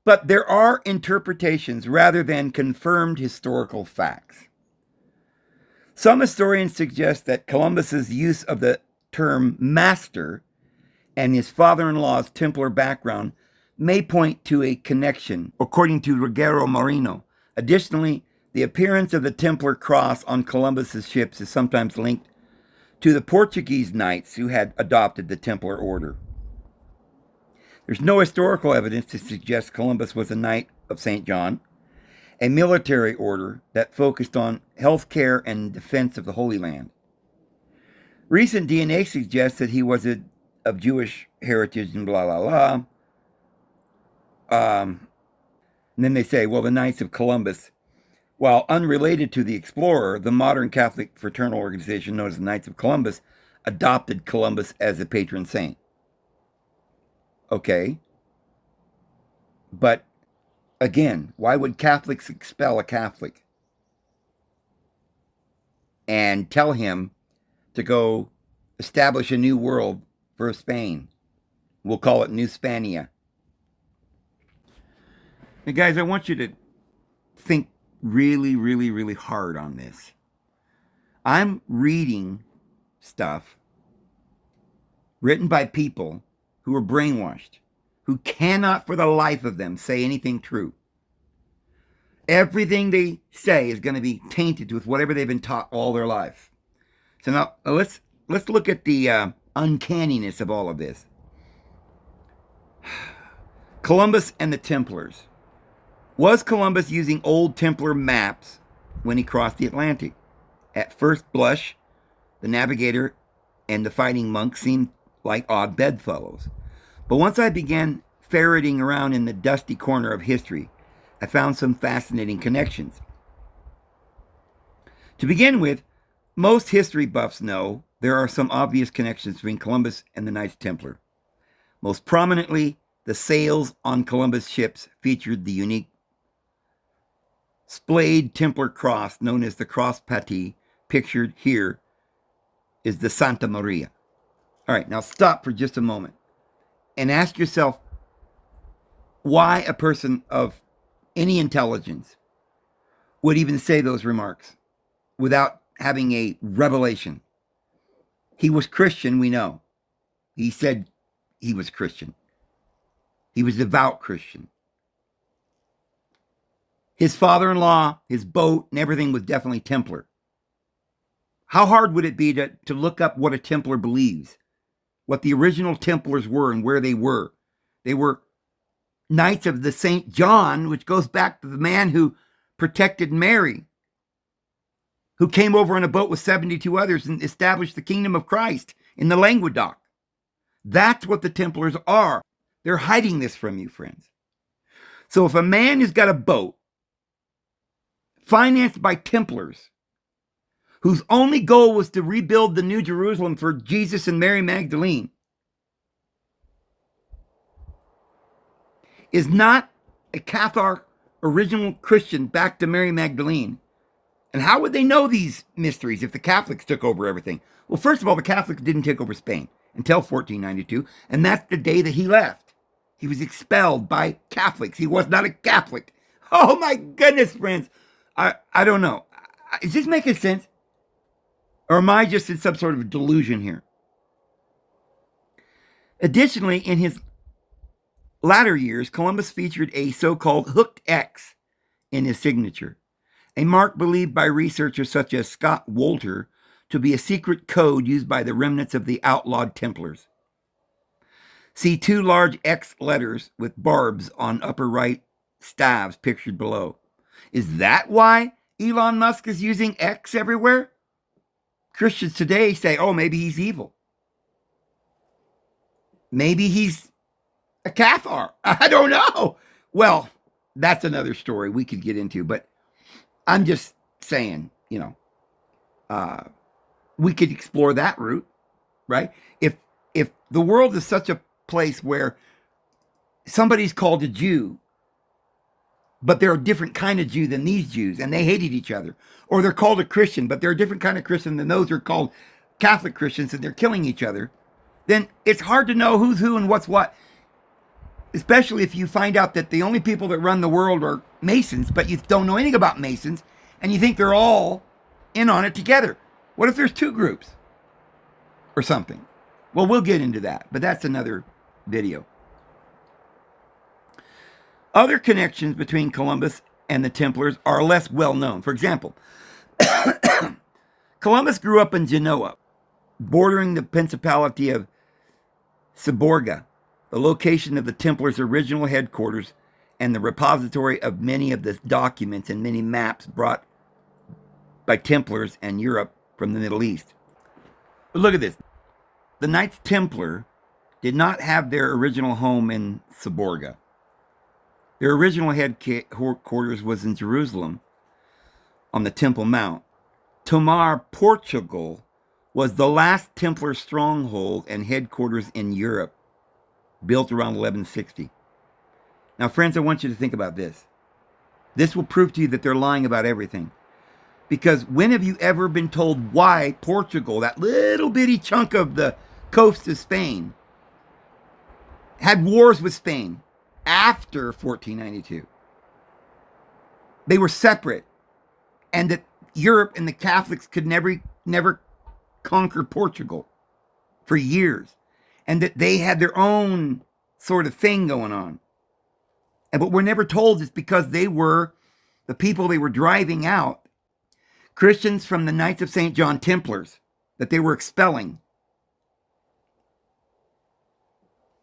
But there are interpretations rather than confirmed historical facts. Some historians suggest that Columbus's use of the term master and his father-in-law's Templar background may point to a connection, according to Ruggero Marino. Additionally, the appearance of the Templar cross on Columbus's ships is sometimes linked to the Portuguese knights who had adopted the Templar order. There's no historical evidence to suggest Columbus was a Knight of St. John, a military order that focused on health care and defense of the Holy Land. Recent DNA suggests that he was of Jewish heritage and blah, blah, blah. And then they say, well, the Knights of Columbus, while unrelated to the explorer, the modern Catholic fraternal organization known as the Knights of Columbus adopted Columbus as a patron saint. Okay. But again, why would Catholics expel a Catholic and tell him to go establish a new world for Spain? We'll call it New Spania. Now, guys, I want you to think really, really, really hard on this. I'm reading stuff written by people who were brainwashed, who cannot for the life of them say anything true. Everything they say is going to be tainted with whatever they've been taught all their life. So now let's look at the uncanniness of all of this. Columbus and the Templars. Was Columbus using old Templar maps when he crossed the Atlantic? At first blush, the navigator and the fighting monk seemed like odd bedfellows. But once I began ferreting around in the dusty corner of history, I found some fascinating connections. To begin with, most history buffs know there are some obvious connections between Columbus and the Knights Templar. Most prominently, the sails on Columbus ships featured the unique splayed Templar cross known as the cross patee. Pictured here is the Santa Maria. All right, now stop for just a moment and ask yourself why a person of any intelligence would even say those remarks without having a revelation. He was Christian, we know. He said he was Christian. He was devout Christian. His father-in-law, his boat, and everything was definitely Templar. How hard would it be to look up what a Templar believes? What the original Templars were and where they were? They were Knights of the St. John, which goes back to the man who protected Mary, who came over in a boat with 72 others and established the kingdom of Christ in the Languedoc. That's what the Templars are. They're hiding this from you, friends. So if a man has got a boat financed by Templars, whose only goal was to rebuild the New Jerusalem for Jesus and Mary Magdalene, is not a Catholic original Christian back to Mary Magdalene. And how would they know these mysteries if the Catholics took over everything? Well, first of all, the Catholics didn't take over Spain until 1492, and that's the day that he left. He was expelled by Catholics. He was not a Catholic. Oh my goodness, friends. I don't know. Is this making sense? Or am I just in some sort of delusion here? Additionally, in his latter years, Columbus featured a so-called hooked X in his signature, a mark believed by researchers such as Scott Wolter to be a secret code used by the remnants of the outlawed Templars. See two large X letters with barbs on upper right staves pictured below. Is that why Elon Musk is using X everywhere? Christians today say, oh, maybe he's evil. Maybe he's a Cathar. I don't know. Well, that's another story we could get into, but I'm just saying, we could explore that route, right? If the world is such a place where somebody's called a Jew, but they're a different kind of Jew than these Jews, and they hated each other. Or they're called a Christian, but they're a different kind of Christian than those who are called Catholic Christians, and they're killing each other. Then it's hard to know who's who and what's what. Especially if you find out that the only people that run the world are Masons, but you don't know anything about Masons, and you think they're all in on it together. What if there's two groups? Or something. Well, we'll get into that, but that's another video. Other connections between Columbus and the Templars are less well known. For example, Columbus grew up in Genoa, bordering the Principality of Seborga, the location of the Templars' original headquarters and the repository of many of the documents and many maps brought by Templars and Europe from the Middle East. But look at this. The Knights Templar did not have their original home in Seborga. Their original headquarters was in Jerusalem on the Temple Mount. Tomar, Portugal, was the last Templar stronghold and headquarters in Europe, built around 1160. Now, friends, I want you to think about this. This will prove to you that they're lying about everything. Because when have you ever been told why Portugal, that little bitty chunk of the coast of Spain, had wars with Spain after 1492? They were separate, and that Europe and the Catholics could never conquer Portugal for years, and that they had their own sort of thing going on. But we're never told it's because they were the people they were driving out, Christians from the Knights of St. John Templars, that they were expelling.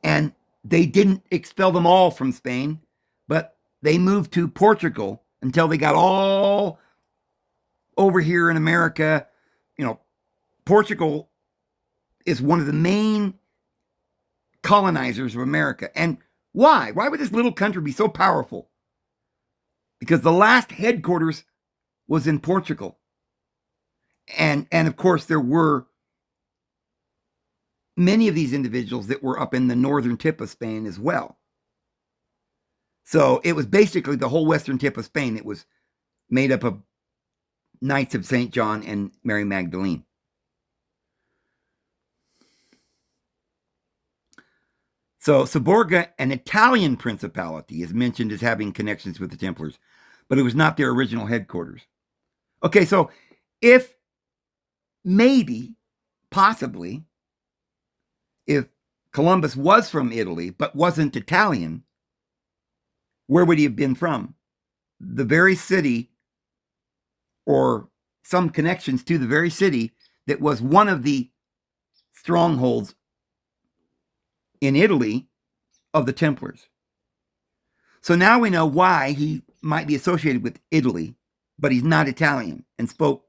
And they didn't expel them all from Spain, but they moved to Portugal until they got all over here in America. You know, Portugal is one of the main colonizers of America. And why? Why would this little country be so powerful? Because the last headquarters was in Portugal. And of course, there were many of these individuals that were up in the northern tip of Spain as well. So it was basically the whole western tip of Spain. It was made up of Knights of St. John and Mary Magdalene. So Saborga, an Italian principality, is mentioned as having connections with the Templars, but it was not their original headquarters. Okay, so if maybe, possibly, if Columbus was from Italy but wasn't Italian, where would he have been from? The very city, or some connections to the very city that was one of the strongholds in Italy of the Templars. So now we know why he might be associated with Italy, but he's not Italian and spoke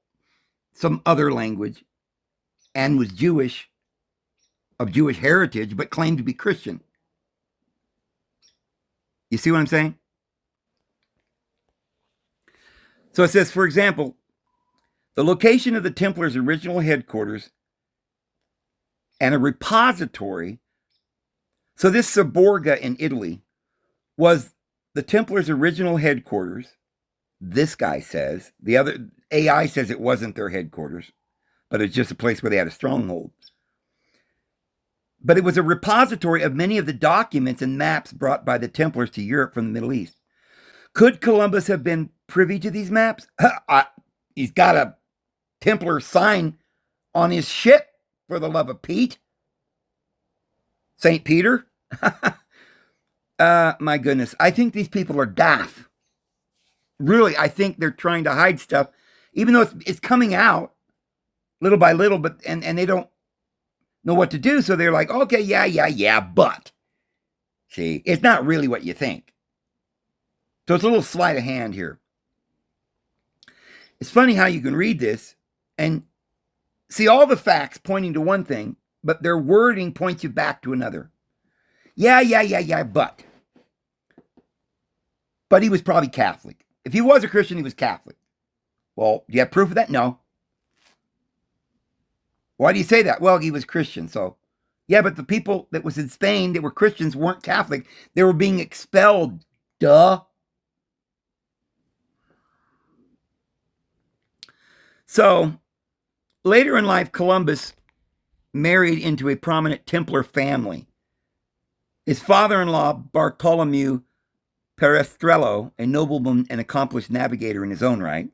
some other language and was Jewish, of Jewish heritage, but claimed to be Christian. You see what I'm saying? So it says, for example, the location of the Templars' original headquarters and a repository. So this Saborga in Italy was the Templars' original headquarters. This guy says. The other AI says it wasn't their headquarters, but it's just a place where they had a stronghold. But it was a repository of many of the documents and maps brought by the Templars to Europe from the Middle East. Could Columbus have been privy to these maps? He's got a Templar sign on his ship, for the love of Pete. St. Peter? My goodness. I think these people are daft. Really, I think they're trying to hide stuff, even though it's coming out little by little, but and they don't know what to do, so they're like, okay, yeah, but. See, it's not really what you think. So it's a little sleight of hand here. It's funny how you can read this and see all the facts pointing to one thing, but their wording points you back to another. Yeah, but. But he was probably Catholic. If he was a Christian, he was Catholic. Well, do you have proof of that? No. Why do you say that? Well, he was Christian, so. Yeah, but the people that was in Spain that were Christians weren't Catholic. They were being expelled. Duh. So, later in life, Columbus married into a prominent Templar family. His father-in-law, Bartholomew Perestrello, a nobleman and accomplished navigator in his own right,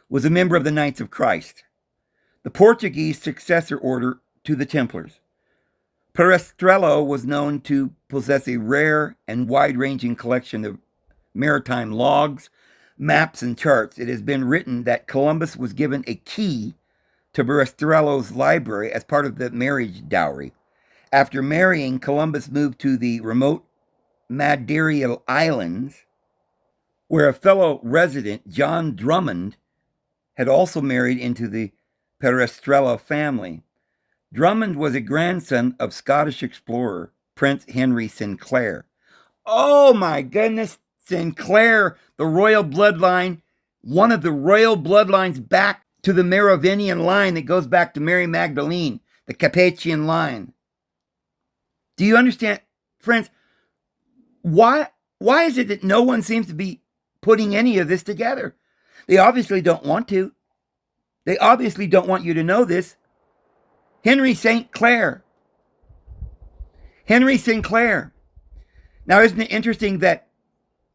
was a member of the Knights of Christ, the Portuguese successor order to the Templars. Perestrello was known to possess a rare and wide-ranging collection of maritime logs, maps, and charts. It has been written that Columbus was given a key to Perestrello's library as part of the marriage dowry. After marrying, Columbus moved to the remote Madeira Islands, where a fellow resident, John Drummond, had also married into the Perestrello family. Drummond was a grandson of Scottish explorer Prince Henry Sinclair. Oh my goodness, Sinclair, the royal bloodline, one of the royal bloodlines back to the Merovingian line that goes back to Mary Magdalene, the Capetian line. Do you understand, friends? Why is it that no one seems to be putting any of this together? They obviously don't want to. They obviously don't want you to know this. Henry St. Clair. Henry Sinclair. Now, isn't it interesting that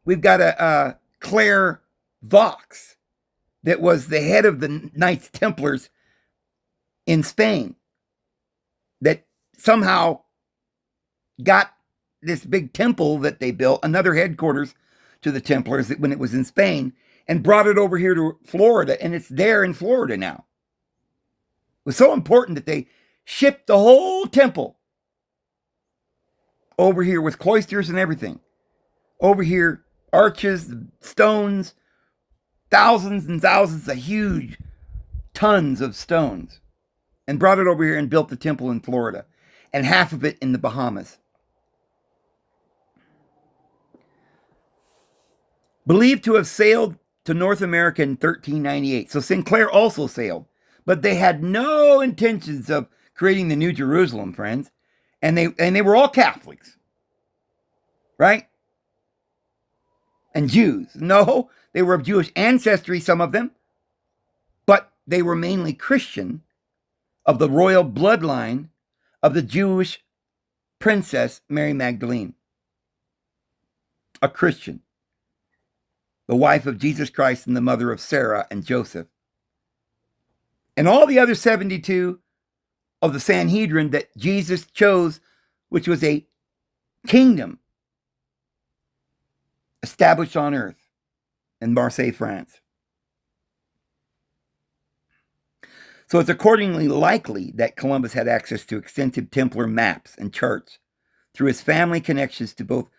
we've got a Claire Vaux that was the head of the Knights Templars in Spain, that somehow got this big temple that they built, another headquarters to the Templars when it was in Spain, and brought it over here to Florida, and it's there in Florida now. It was so important that they shipped the whole temple over here with cloisters and everything. Over here, arches, stones, thousands and thousands of huge tons of stones, and brought it over here and built the temple in Florida, and half of it in the Bahamas. Believed to have sailed to North America in 1398. So Sinclair also sailed, but they had no intentions of creating the New Jerusalem, friends. And they were all Catholics, right? And Jews. No, they were of Jewish ancestry, some of them, but they were mainly Christian, of the royal bloodline of the Jewish princess Mary Magdalene, a Christian, the wife of Jesus Christ and the mother of Sarah and Joseph. And all the other 72 of the Sanhedrin that Jesus chose, which was a kingdom established on earth in Marseille, France. So it's accordingly likely that Columbus had access to extensive Templar maps and charts through his family connections to both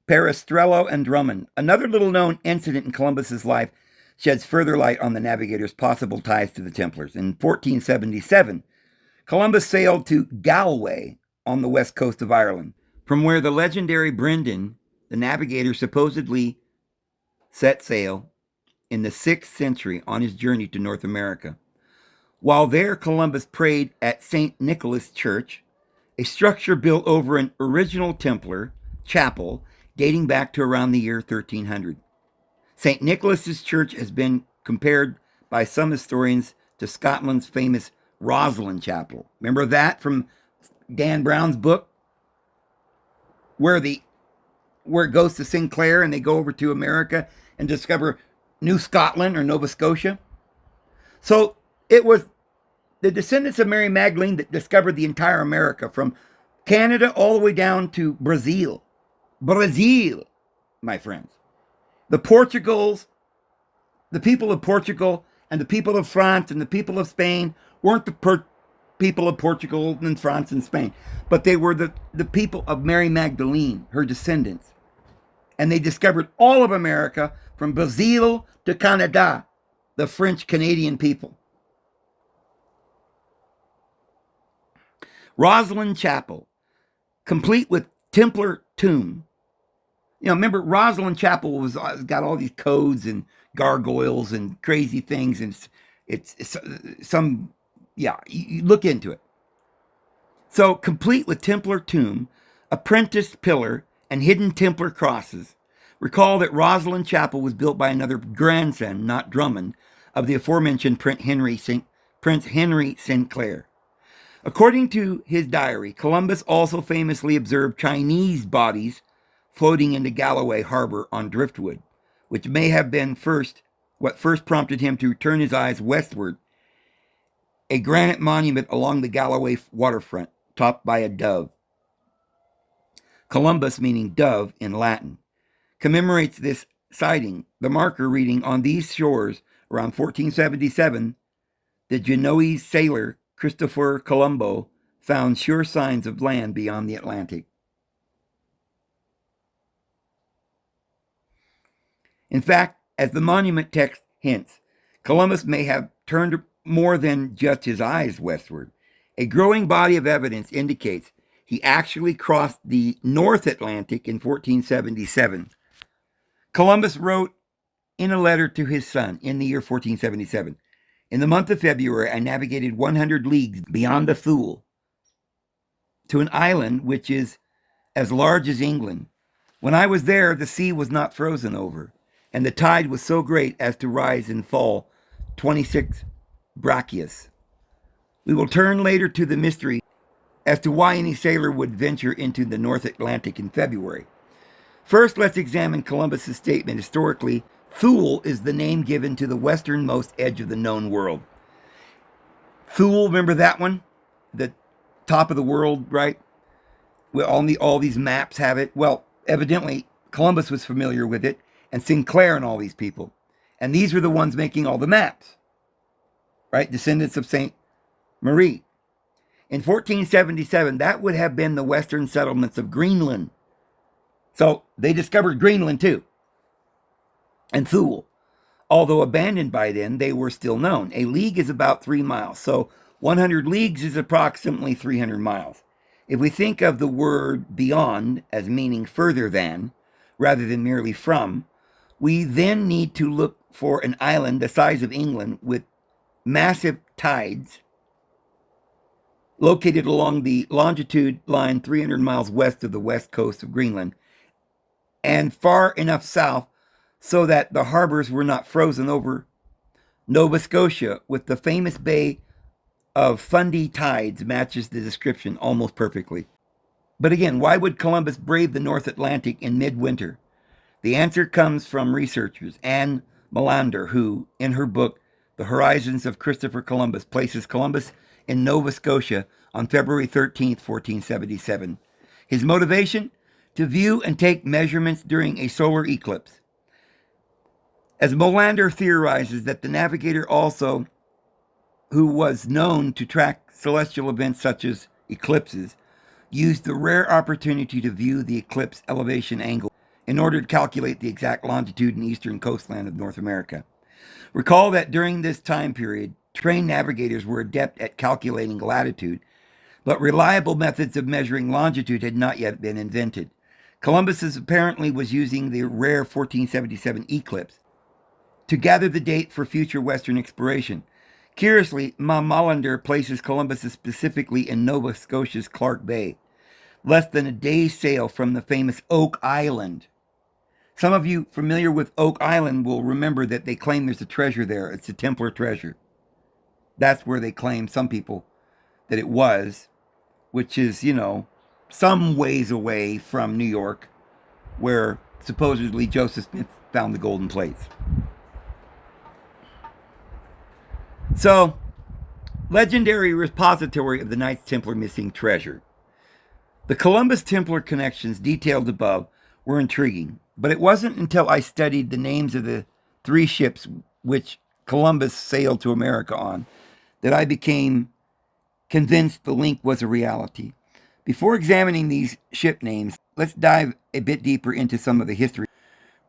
Perestrello and Drummond. Another little known incident in Columbus's life sheds further light on the navigator's possible ties to the Templars. In 1477, Columbus sailed to Galway on the west coast of Ireland, from where the legendary Brendan, the navigator, supposedly set sail in the 6th century on his journey to North America. While there, Columbus prayed at St. Nicholas Church, a structure built over an original Templar chapel dating back to around the year 1300. St. Nicholas's Church has been compared by some historians to Scotland's famous Rosslyn Chapel. Remember that from Dan Brown's book? Where it goes to Sinclair and they go over to America and discover New Scotland or Nova Scotia. So it was the descendants of Mary Magdalene that discovered the entire America, from Canada all the way down to Brazil. Brazil, my friends. The Portugals, the people of Portugal and the people of France and the people of Spain weren't the people of Portugal and France and Spain, but they were the people of Mary Magdalene, her descendants. And they discovered all of America from Brazil to Canada, the French-Canadian people. Rosslyn Chapel, complete with Templar tomb. You know, remember, Rosslyn Chapel was got all these codes and gargoyles and crazy things, and it's some, yeah, you look into it. So, complete with Templar tomb, apprenticed pillar, and hidden Templar crosses. Recall that Rosslyn Chapel was built by another grandson, not Drummond, of the aforementioned Prince Henry Sinclair. According to his diary, Columbus also famously observed Chinese bodies floating into Galloway Harbor on driftwood, which may have been what first prompted him to turn his eyes westward. A granite monument along the Galloway waterfront, topped by a dove. Columbus, meaning dove in Latin, commemorates this sighting. The marker reading, "On these shores, around 1477, the Genoese sailor Christopher Colombo found sure signs of land beyond the Atlantic." In fact, as the monument text hints, Columbus may have turned more than just his eyes westward. A growing body of evidence indicates he actually crossed the North Atlantic in 1477. Columbus wrote in a letter to his son in the year 1477, "In the month of February, I navigated 100 leagues beyond the Thule to an island which is as large as England. When I was there, the sea was not frozen over, and the tide was so great as to rise and fall 26 brachias. We will turn later to the mystery as to why any sailor would venture into the North Atlantic in February. First, let's examine Columbus's statement. Historically, Thule is the name given to the westernmost edge of the known world." Thule, remember that one? The top of the world, right? Well, all these maps have it. Well, evidently Columbus was familiar with it, and Sinclair and all these people. And these were the ones making all the maps, right? Descendants of St. Marie. In 1477, that would have been the western settlements of Greenland. So they discovered Greenland too, and Thule. Although abandoned by then, they were still known. A league is about 3 miles, so 100 leagues is approximately 300 miles. If we think of the word beyond as meaning further than, rather than merely from, we then need to look for an island the size of England with massive tides located along the longitude line 300 miles west of the west coast of Greenland and far enough south so that the harbors were not frozen over. Nova Scotia, with the famous bay of Fundy tides, matches the description almost perfectly. But again, why would Columbus brave the North Atlantic in midwinter? The answer comes from researchers. Anne Melander, who, in her book, The Horizons of Christopher Columbus, places Columbus in Nova Scotia on February 13th, 1477. His motivation? To view and take measurements during a solar eclipse. As Molander theorizes that the navigator also, who was known to track celestial events such as eclipses, used the rare opportunity to view the eclipse elevation angle in order to calculate the exact longitude and eastern coastline of North America. Recall that during this time period, trained navigators were adept at calculating latitude, but reliable methods of measuring longitude had not yet been invented. Columbus apparently was using the rare 1477 eclipse to gather the date for future Western exploration. Curiously, Molander places Columbus specifically in Nova Scotia's Clark Bay, less than a day's sail from the famous Oak Island. Some of you familiar with Oak Island will remember that they claim there's a treasure there. It's a Templar treasure. That's where they claim, some people, that it was, which is, some ways away from New York, where supposedly Joseph Smith found the golden plates. So, legendary repository of the Knights Templar missing treasure. The Columbus Templar connections detailed above were intriguing, but it wasn't until I studied the names of the 3 ships which Columbus sailed to America on that I became convinced the link was a reality. Before examining these ship names, let's dive a bit deeper into some of the history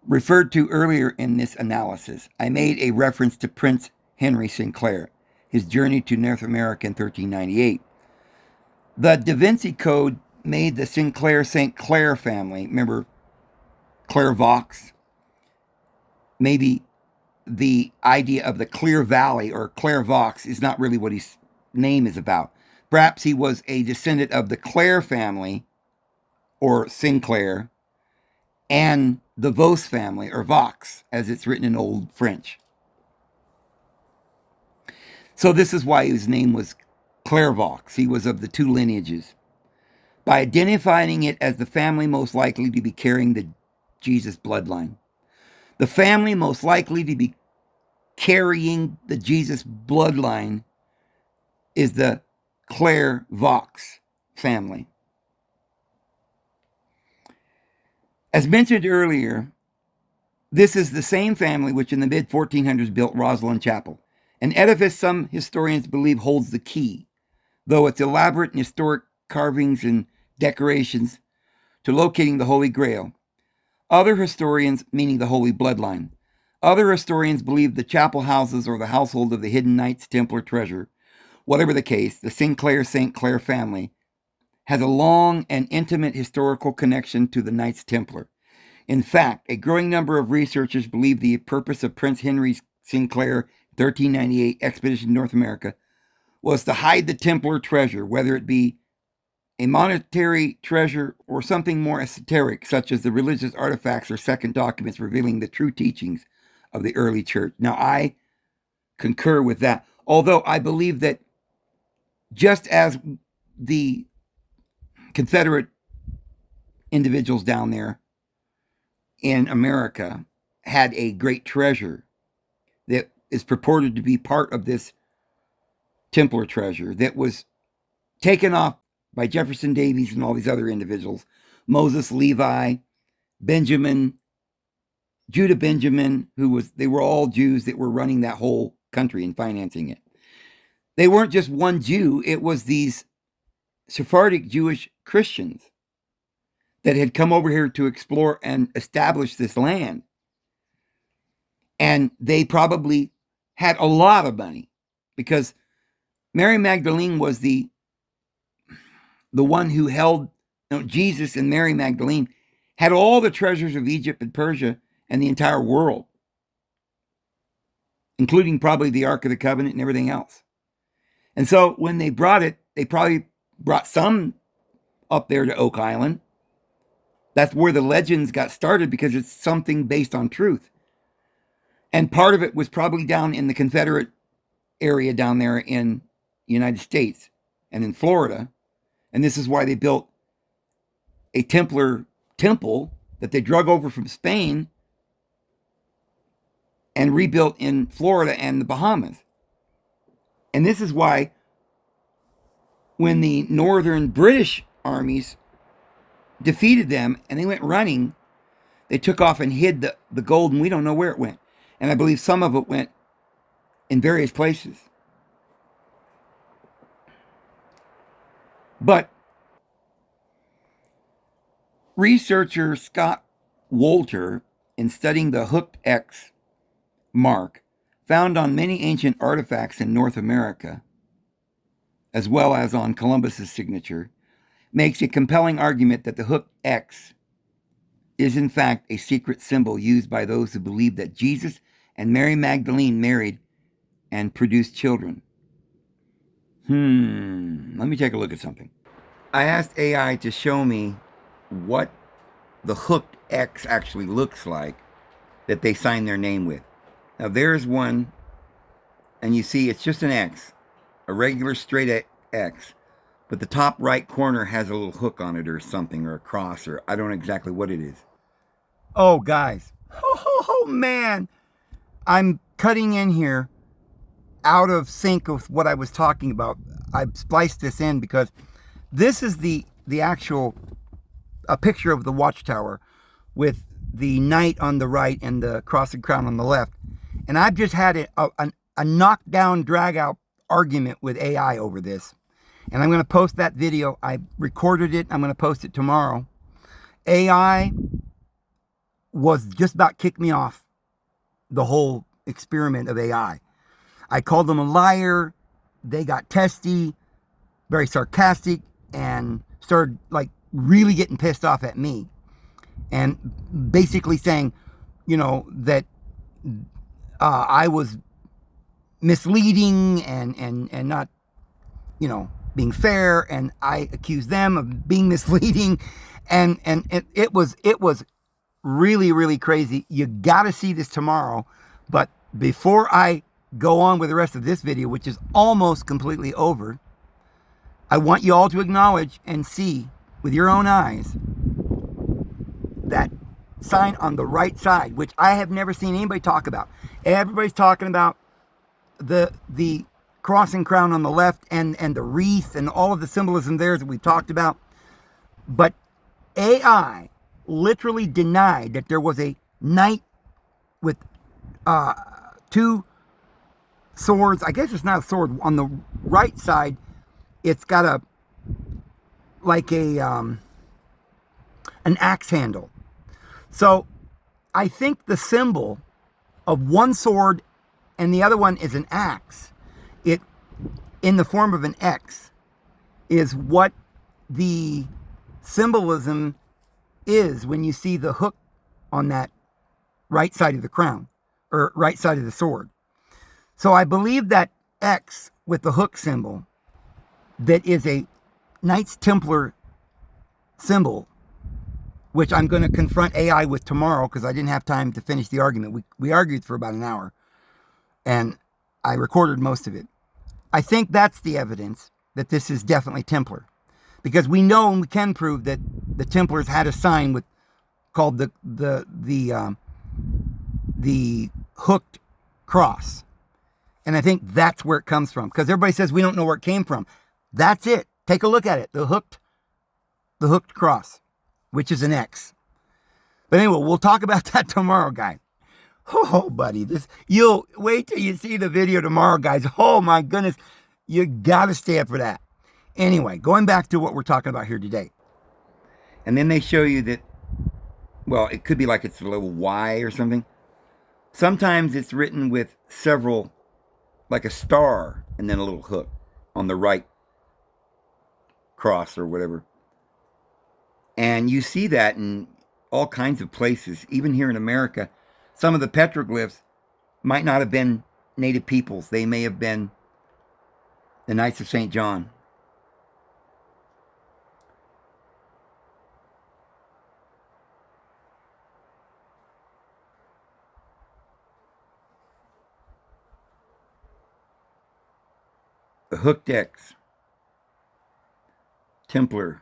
referred to earlier in this analysis. I made a reference to Prince Henry Sinclair, his journey to North America in 1398. The Da Vinci Code made the Sinclair-St. Clair family, remember Claire Vaux, maybe the idea of the Clear Valley or Claire Vaux is not really what his name is about. Perhaps he was a descendant of the Clare family, or Sinclair, and the Vose family, or Vaux, as it's written in Old French. So this is why his name was Clairvaux. He was of the 2 lineages. By identifying it as the family most likely to be carrying the Jesus bloodline. The family most likely to be carrying the Jesus bloodline is the Clairvaux family. As mentioned earlier, this is the same family which in the mid-1400s built Rosslyn Chapel, an edifice some historians believe holds the key, though its elaborate and historic carvings and decorations, to locating the Holy Grail. Other historians, meaning the Holy Bloodline, other historians believe the chapel houses or the household of the hidden Knights Templar treasure. Whatever the case, the Sinclair-St. Clair family has a long and intimate historical connection to the Knights Templar. In fact, a growing number of researchers believe the purpose of Prince Henry Sinclair 1398 expedition to North America was to hide the Templar treasure, whether it be a monetary treasure or something more esoteric, such as the religious artifacts or second documents revealing the true teachings of the early church. Now, I concur with that, although I believe that just as the Confederate individuals down there in America had a great treasure that is purported to be part of this Templar treasure that was taken off by Jefferson Davis and all these other individuals. Moses, Levi, Benjamin, Judah Benjamin, they were all Jews that were running that whole country and financing it. They weren't just one Jew, it was these Sephardic Jewish Christians that had come over here to explore and establish this land. And they probably had a lot of money because Mary Magdalene was the one who held, Jesus and Mary Magdalene had all the treasures of Egypt and Persia and the entire world, including probably the Ark of the Covenant and everything else. And so when they brought it, they probably brought some up there to Oak Island. That's where the legends got started because it's something based on truth. And part of it was probably down in the Confederate area down there in the United States and in Florida. And this is why they built a Templar temple that they drug over from Spain and rebuilt in Florida and the Bahamas. And this is why when the northern British armies defeated them and they went running, they took off and hid the gold, and we don't know where it went. And I believe some of it went in various places. But researcher Scott Wolter, in studying the hooked X mark found on many ancient artifacts in North America, as well as on Columbus's signature, makes a compelling argument that the hooked X is in fact a secret symbol used by those who believe that Jesus and Mary Magdalene married and produced children. Let me take a look at something. I asked AI to show me what the hooked X actually looks like that they sign their name with. Now there's one, and you see it's just an X, a regular straight X, but the top right corner has a little hook on it or something, or a cross, or I don't know exactly what it is. Oh, guys. Oh, man. I'm cutting in here out of sync with what I was talking about. I spliced this in because this is the actual a picture of the watchtower with the knight on the right and the cross and crown on the left. And I've just had a knockdown, drag-out argument with AI over this. And I'm going to post that video. I recorded it. I'm going to post it tomorrow. AI was just about kick me off the whole experiment of AI. I called them a liar. They got testy, very sarcastic, and started like really getting pissed off at me. And basically saying, that I was misleading and not, being fair, and I accused them of being misleading, and it was really, really crazy. You got to see this tomorrow. But before I go on with the rest of this video, which is almost completely over, I want you all to acknowledge and see with your own eyes that sign on the right side, which I have never seen anybody talk about. Everybody's talking about the cross and crown on the left and the wreath and all of the symbolism there that we talked about. But AI literally denied that there was a knight with two swords. I guess it's not a sword. On the right side, it's got an axe handle. So I think the symbol of one sword and the other one is an axe, it in the form of an X, is what the symbolism is when you see the hook on that right side of the crown, or right side of the sword. So I believe that X with the hook symbol, that is a Knights Templar symbol, which I'm going to confront AI with tomorrow because I didn't have time to finish the argument. We argued for about an hour, and I recorded most of it. I think that's the evidence that this is definitely Templar, because we know and we can prove that the Templars had a sign called the hooked cross, and I think that's where it comes from. Because everybody says we don't know where it came from. That's it. Take a look at it. The hooked cross, which is an X. But anyway, we'll talk about that tomorrow, guys. Oh, buddy, you'll wait till you see the video tomorrow, guys. Oh my goodness, you gotta stay up for that. Anyway, going back to what we're talking about here today. And then they show you that, well, it could be like it's a little Y or something. Sometimes it's written with several, like a star and then a little hook on the right cross or whatever. And you see that in all kinds of places, even here in America. Some of the petroglyphs might not have been native peoples. They may have been the Knights of St. John. The hooked X. Templar.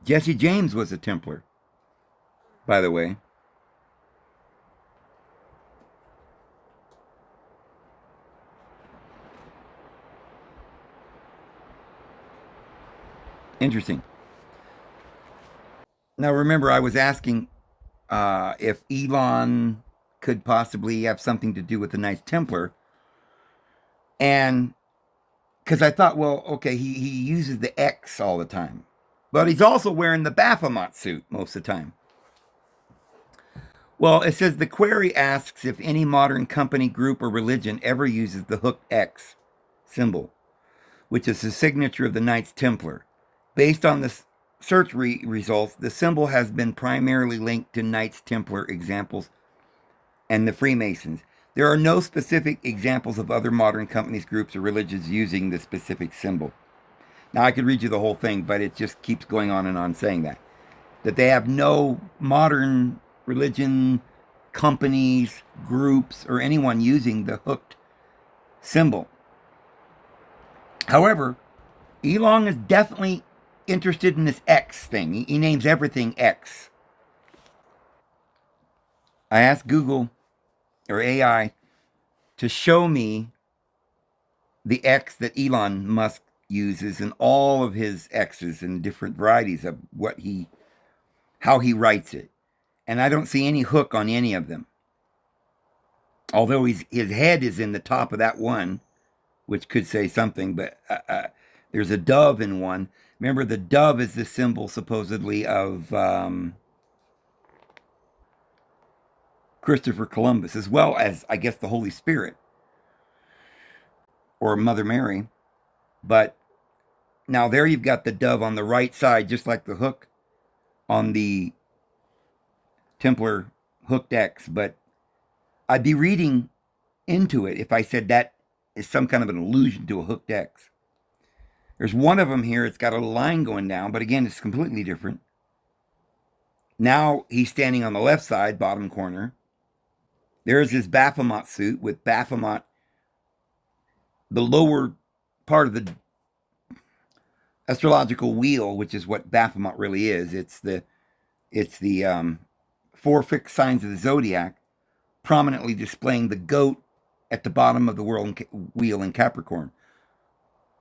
Jesse James was a Templar, by the way. Interesting. Now remember, I was asking if Elon could possibly have something to do with the Knights Templar. And because I thought, well, okay, he uses the X all the time. But he's also wearing the Baphomet suit most of the time. Well, it says the query asks if any modern company, group, or religion ever uses the hooked X symbol, which is the signature of the Knights Templar. Based on the search results, the symbol has been primarily linked to Knights Templar examples and the Freemasons. There are no specific examples of other modern companies, groups, or religions using the specific symbol. Now, I could read you the whole thing, but it just keeps going on and on saying that. That they have no modern religion, companies, groups, or anyone using the hooked symbol. However, Elon is definitely interested in this X thing. He names everything X. I asked Google or AI to show me the X that Elon Musk uses in all of his X's and different varieties of how he writes it. And I don't see any hook on any of them. Although his head is in the top of that one, which could say something, but there's a dove in one. Remember, the dove is the symbol supposedly of Christopher Columbus, as well as, I guess, the Holy Spirit or Mother Mary. But now there you've got the dove on the right side, just like the hook on the Templar hooked X. But I'd be reading into it if I said that is some kind of an allusion to a hooked X. There's one of them here. It's got a line going down, but again, it's completely different. Now he's standing on the left side, bottom corner. There's his Baphomet suit with Baphomet, the lower part of the astrological wheel, which is what Baphomet really is. It's the 4 fixed signs of the zodiac, prominently displaying the goat at the bottom of the wheel in Capricorn,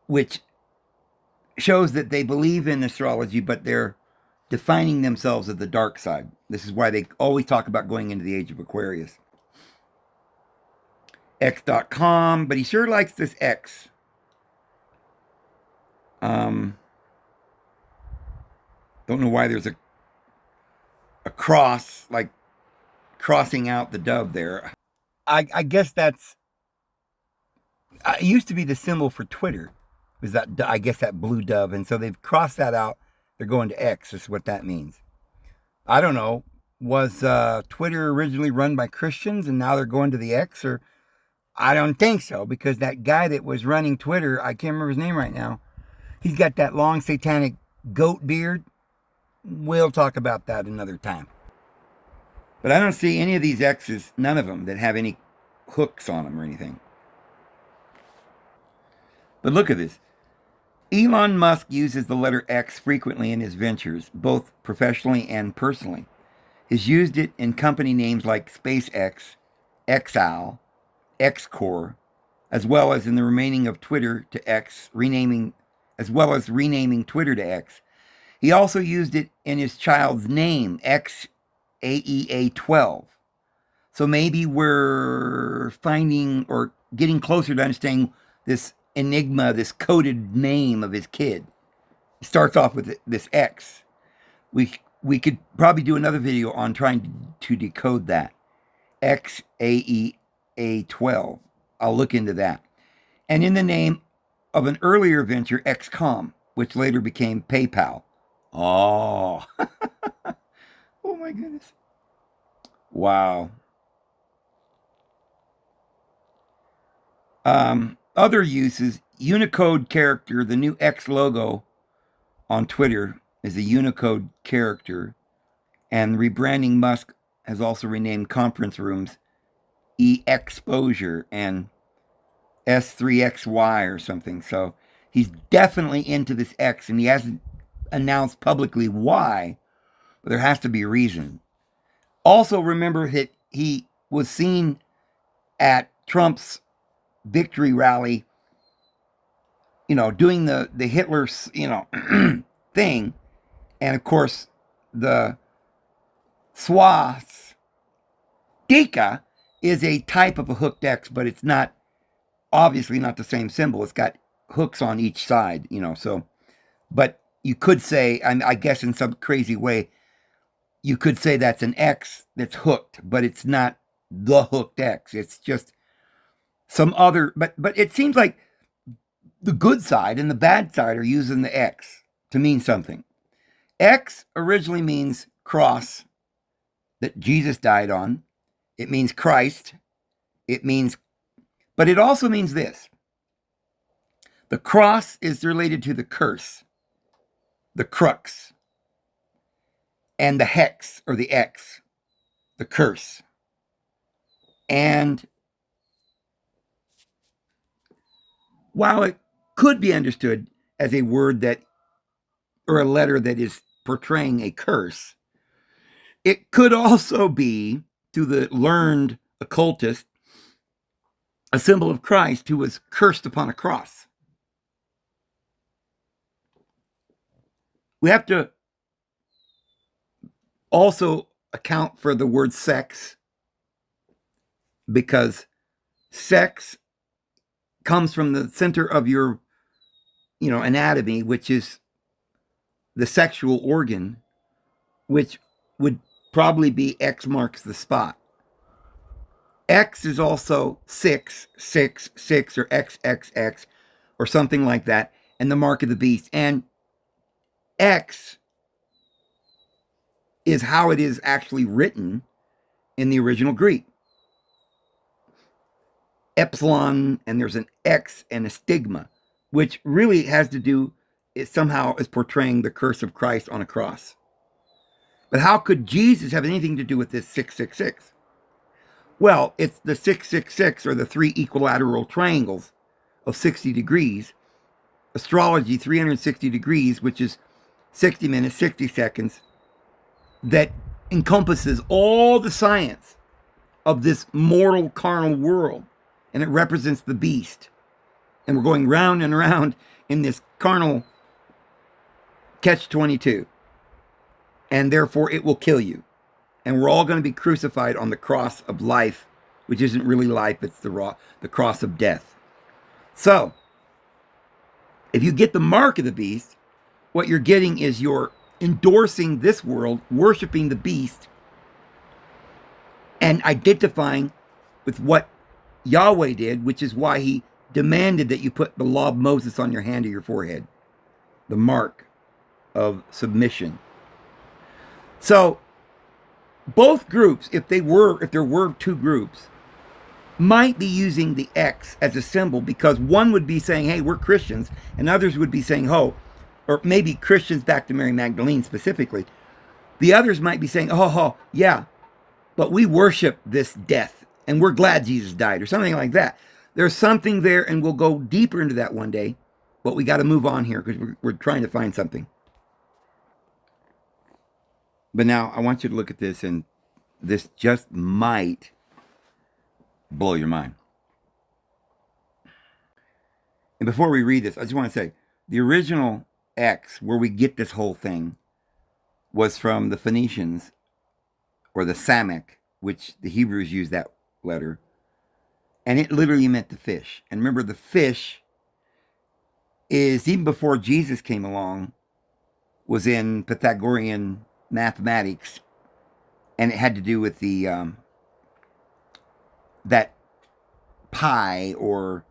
which shows that they believe in astrology, but they're defining themselves as the dark side. This is why they always talk about going into the age of Aquarius. X.com, but he sure likes this X. Don't know why there's a cross, like crossing out the dove there. I guess that's, it used to be the symbol for Twitter, was that, I guess, that blue dove, and so they've crossed that out. They're going to X, is what that means. I don't know, was Twitter originally run by Christians and now they're going to the X? Or I don't think so, because that guy that was running Twitter, I can't remember his name right now, he's got that long satanic goat beard. We'll talk about that another time. But I don't see any of these X's, none of them, that have any hooks on them or anything. But look at this. Elon Musk uses the letter X frequently in his ventures, both professionally and personally. He's used it in company names like SpaceX, Exal, Xcore, as well as in the remaining of Twitter to X, as well as renaming Twitter to X. He also used it in his child's name, XAEA12. So maybe we're finding or getting closer to understanding this enigma, this coded name of his kid. It starts off with this X. We could probably do another video on trying to decode that. XAEA12. I'll look into that. And in the name of an earlier venture, XCOM, which later became PayPal. Oh. Oh my goodness. Wow. Other uses, Unicode character, the new X logo on Twitter is a Unicode character. And rebranding, Musk has also renamed conference rooms expulsion and S3XY or something. So he's definitely into this X, and he hasn't announced publicly why, but there has to be a reason. Also, remember that he was seen at Trump's victory rally, doing the Hitler, thing. And of course, the swastika is a type of a hooked X, but it's not, obviously not the same symbol. It's got hooks on each side, so, but you could say, I guess in some crazy way, you could say that's an X that's hooked, but it's not the hooked X. It's just some other, but it seems like the good side and the bad side are using the X to mean something. X originally means cross that Jesus died on. It means Christ. But it also means this. The cross is related to the curse, the crux, and the hex, or the X, the curse. And while it could be understood as a word that, or a letter that is portraying a curse, it could also be, to the learned occultist, a symbol of Christ who was cursed upon a cross. We have to also account for the word sex, because sex comes from the center of your, anatomy, which is the sexual organ, which would probably be X marks the spot. X is also 666 or XXX or something like that, and the mark of the beast. And X is how it is actually written in the original Greek. Epsilon, and there's an X and a stigma, which really has to do, it somehow is portraying the curse of Christ on a cross. But how could Jesus have anything to do with this 666? Well, it's the 666, or the three equilateral triangles of 60 degrees. Astrology, 360 degrees, which is 60 minutes, 60 seconds, that encompasses all the science of this mortal carnal world. And it represents the beast. And we're going round and round in this carnal catch-22. And therefore it will kill you. And we're all going to be crucified on the cross of life, which isn't really life, it's the cross of death. So, if you get the mark of the beast, what you're getting is you're endorsing this world, worshiping the beast, and identifying with what Yahweh did, which is why he demanded that you put the law of Moses on your hand or your forehead, the mark of submission. So, both groups, if there were two groups, might be using the X as a symbol, because one would be saying, hey, we're Christians, and others would be saying, oh, or maybe Christians back to Mary Magdalene specifically. The others might be saying, oh, yeah, but we worship this death, and we're glad Jesus died, or something like that. There's something there, and we'll go deeper into that one day, but we got to move on here because we're trying to find something. But now I want you to look at this, and this just might blow your mind. And before we read this, I just want to say the original X, where we get this whole thing, was from the Phoenicians, or the Samek, which the Hebrews used that letter. And it literally meant the fish. And remember, the fish is, even before Jesus came along, was in Pythagorean mathematics. And it had to do with the that pi, or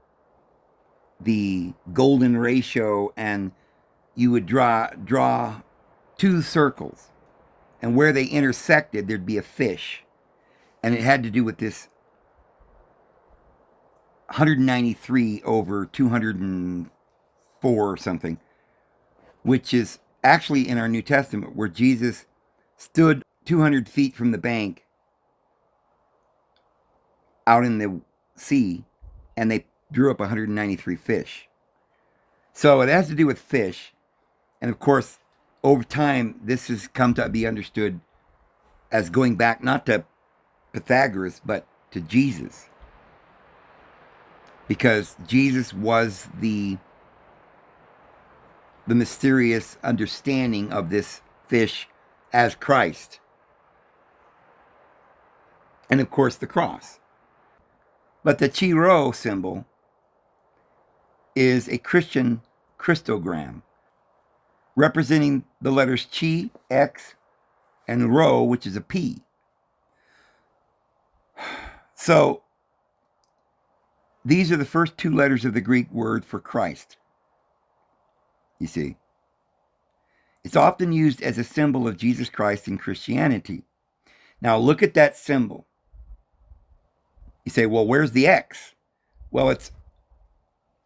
the golden ratio, and you would draw two circles, and where they intersected there'd be a fish, and it had to do with this 193 over 204 or something, which is actually in our New Testament, where Jesus stood 200 feet from the bank out in the sea, and they drew up 193 fish. So it has to do with fish. And of course, over time, this has come to be understood as going back not to Pythagoras, but to Jesus. Because Jesus was the mysterious understanding of this fish as Christ. And of course, the cross. But the Chi Rho symbol is a Christian Christogram, representing the letters Chi, X, and Rho, which is a P. So these are the first two letters of the Greek word for Christ. You see, it's often used as a symbol of Jesus Christ in Christianity. Now look at that symbol. You say, well, where's the X? Well, it's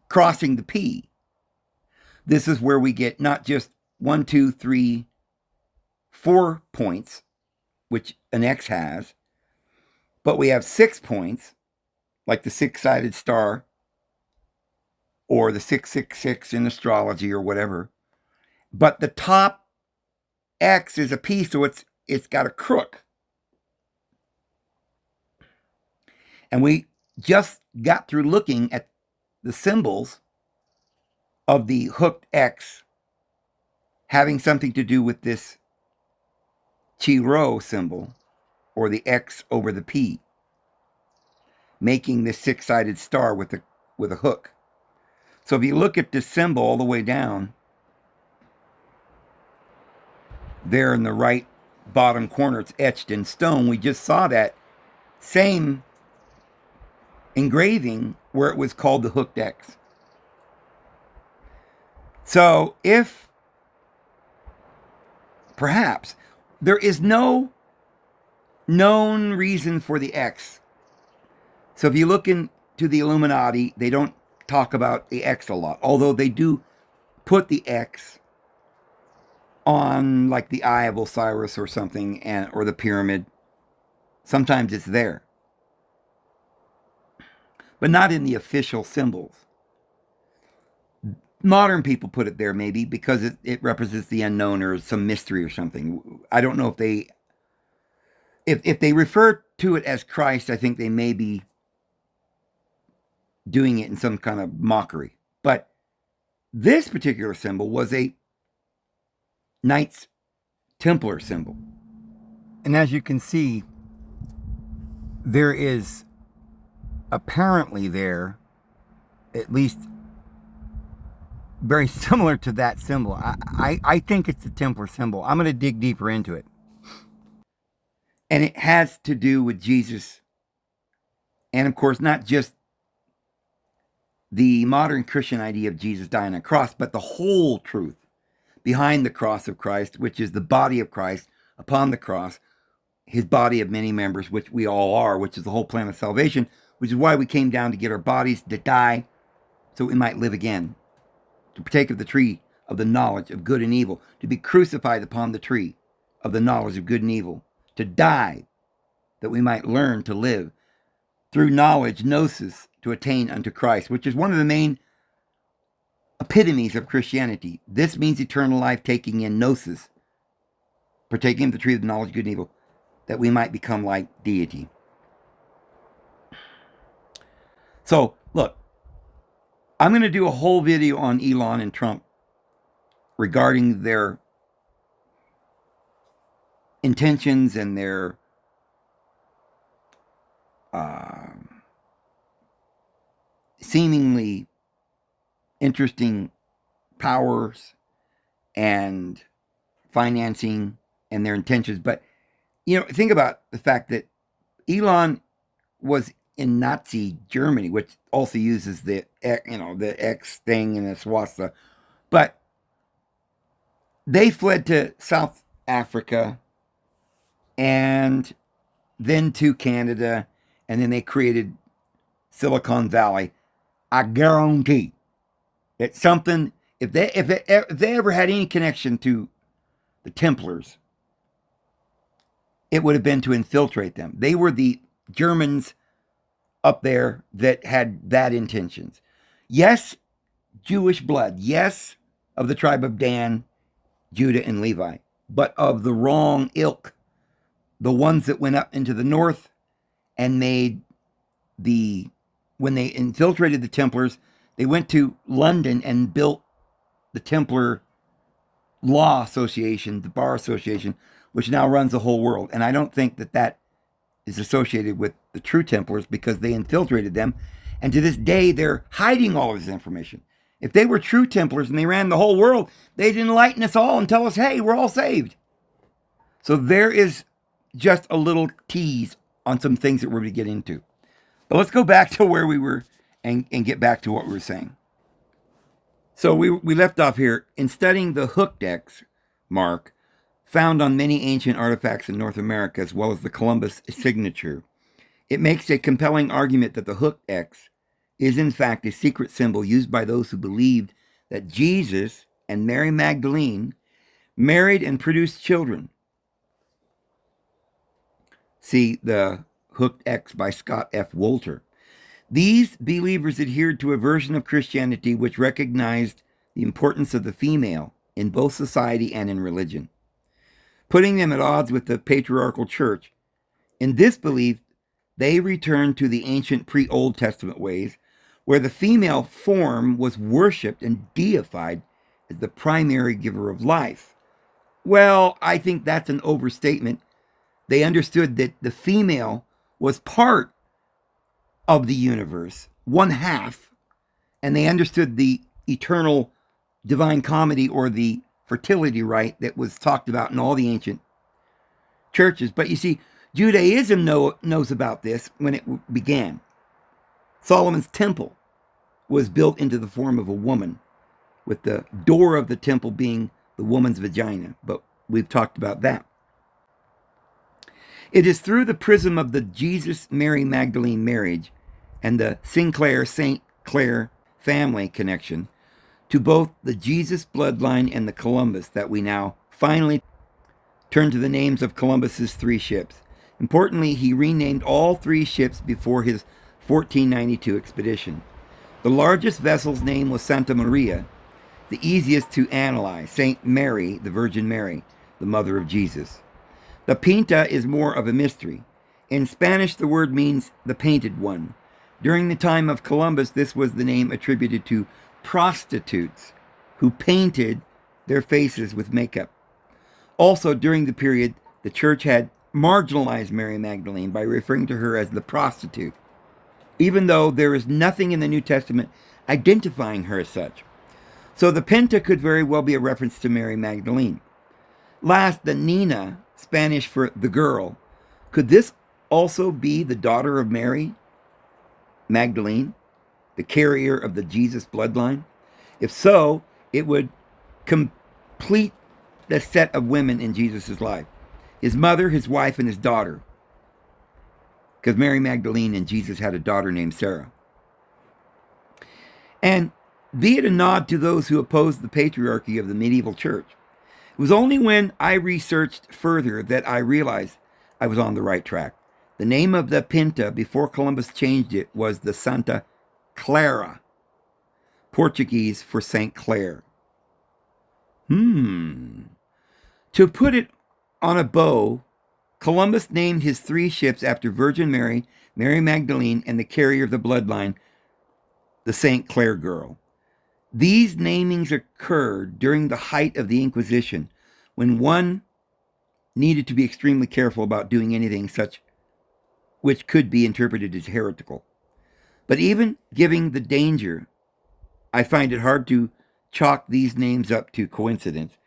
crossing the P. This is where we get not just 1, 2, 3, 4 points, which an X has, but we have 6 points, like the six-sided star, or the 666 in astrology, or whatever. But the top X is a P, so it's got a crook. And we just got through looking at the symbols of the hooked X having something to do with this Chi Rho symbol, or the X over the P, making this six-sided star with a hook. So if you look at this symbol all the way down, there in the right bottom corner, it's etched in stone. We just saw that same engraving where it was called the hooked X. So if perhaps there is no known reason for the X. So if you look into the Illuminati, they don't talk about the X a lot, although they do put the X on, like, the Eye of Osiris or something, or the pyramid. Sometimes it's there, but not in the official symbols. Modern people put it there maybe because it represents the unknown or some mystery or something. I don't know if they refer to it as Christ. I think they may be doing it in some kind of mockery. But this particular symbol was a Knights Templar symbol. And as you can see, there is apparently there, at least very similar to that symbol. I think it's the Templar symbol. I'm going to dig deeper into it. And it has to do with Jesus. And of course, not just the modern Christian idea of Jesus dying on a cross, but the whole truth behind the cross of Christ, which is the body of Christ upon the cross, his body of many members, which we all are, which is the whole plan of salvation, which is why we came down to get our bodies to die so we might live again, to partake of the tree of the knowledge of good and evil, to be crucified upon the tree of the knowledge of good and evil, to die that we might learn to live through knowledge, gnosis, to attain unto Christ, which is one of the main epitomes of Christianity. This means eternal life, taking in gnosis, partaking of the tree of the knowledge of good and evil, that we might become like deity. So, look, I'm going to do a whole video on Elon and Trump regarding their intentions and their seemingly interesting powers and financing and their intentions. But, think about the fact that Elon was in Nazi Germany, which also uses the X thing and the swastika. But they fled to South Africa and then to Canada, and then they created Silicon Valley. I guarantee that something, if they ever had any connection to the Templars, it would have been to infiltrate them. They were the Germans up there that had bad intentions. Yes, Jewish blood. Yes, of the tribe of Dan, Judah, and Levi, but of the wrong ilk. The ones that went up into the north and when they infiltrated the Templars, they went to London and built the Templar Law Association, the Bar Association, which now runs the whole world. And I don't think that is associated with the true Templars, because they infiltrated them. And to this day, they're hiding all of this information. If they were true Templars and they ran the whole world, they'd enlighten us all and tell us, hey, we're all saved. So there is just a little tease on some things that we're going to get into. But let's go back to where we were and get back to what we were saying. So we left off here in studying the hooked X mark found on many ancient artifacts in North America, as well as the Columbus signature. It makes a compelling argument that the hooked X is in fact a secret symbol used by those who believed that Jesus and Mary Magdalene married and produced children. See the hooked X by Scott F. Wolter. These believers adhered to a version of Christianity which recognized the importance of the female in both society and in religion, putting them at odds with the patriarchal church. In this belief, they returned to the ancient pre-Old Testament ways, where the female form was worshipped and deified as the primary giver of life. Well, I think that's an overstatement. They understood that the female was part of the universe, one half, and they understood the eternal divine comedy, or the fertility rite that was talked about in all the ancient churches. But you see, Judaism knows about this when it began. Solomon's temple was built into the form of a woman, with the door of the temple being the woman's vagina. But we've talked about that. It is through the prism of the Jesus-Mary Magdalene marriage and the Sinclair-St. Clair family connection to both the Jesus bloodline and the Columbus that we now finally turn to the names of Columbus's 3 ships. Importantly, he renamed all 3 ships before his 1492 expedition. The largest vessel's name was Santa Maria, the easiest to analyze, Saint Mary, the Virgin Mary, the mother of Jesus. The Pinta is more of a mystery. In Spanish, the word means the painted one. During the time of Columbus, this was the name attributed to prostitutes who painted their faces with makeup. Also, during the period, the church had marginalized Mary Magdalene by referring to her as the prostitute, even though there is nothing in the New Testament identifying her as such. So the Pinta could very well be a reference to Mary Magdalene. Last, the Nina, Spanish for the girl. Could this also be the daughter of Mary Magdalene, the carrier of the Jesus bloodline? If so, it would complete the set of women in Jesus' life. His mother, his wife, and his daughter. Because Mary Magdalene and Jesus had a daughter named Sarah. And be it a nod to those who opposed the patriarchy of the medieval church. It was only when I researched further that I realized I was on the right track. The name of the Pinta before Columbus changed it was the Santa Clara, Portuguese for St. Clair. To put it on a bow, Columbus named his 3 ships after Virgin Mary, Mary Magdalene, and the carrier of the bloodline, the St. Clair girl. These namings occurred during the height of the Inquisition, when one needed to be extremely careful about doing anything such which could be interpreted as heretical. But even given the danger, I find it hard to chalk these names up to coincidence,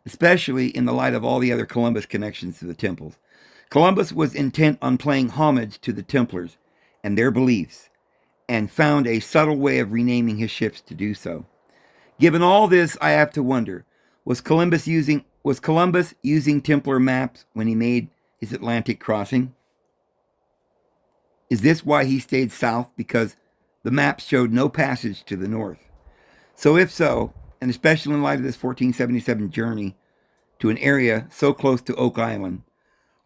especially in the light of all the other Columbus connections to the temples. Columbus was intent on paying homage to the Templars and their beliefs, and found a subtle way of renaming his ships to do so. Given all this, I have to wonder, was Columbus using Templar maps when he made his Atlantic crossing? Is this why he stayed south? Because the maps showed no passage to the north. So if so, and especially in light of this 1477 journey to an area so close to Oak Island,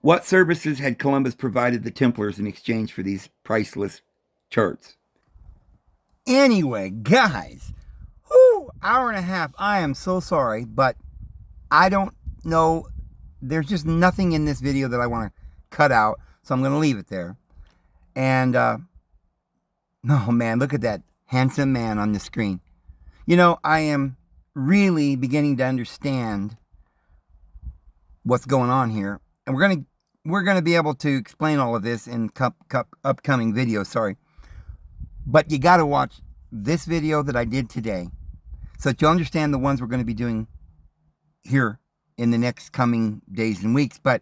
what services had Columbus provided the Templars in exchange for these priceless charts? Anyway, guys, hour and a half. I am so sorry, but I don't know. There's just nothing in this video that I want to cut out, so I'm going to leave it there. And, oh man, look at that handsome man on the screen. You know, I am really beginning to understand what's going on here. And we're going to be able to explain all of this in upcoming videos, sorry. But you got to watch this video that I did today so that you'll understand the ones we're going to be doing here in the next coming days and weeks. But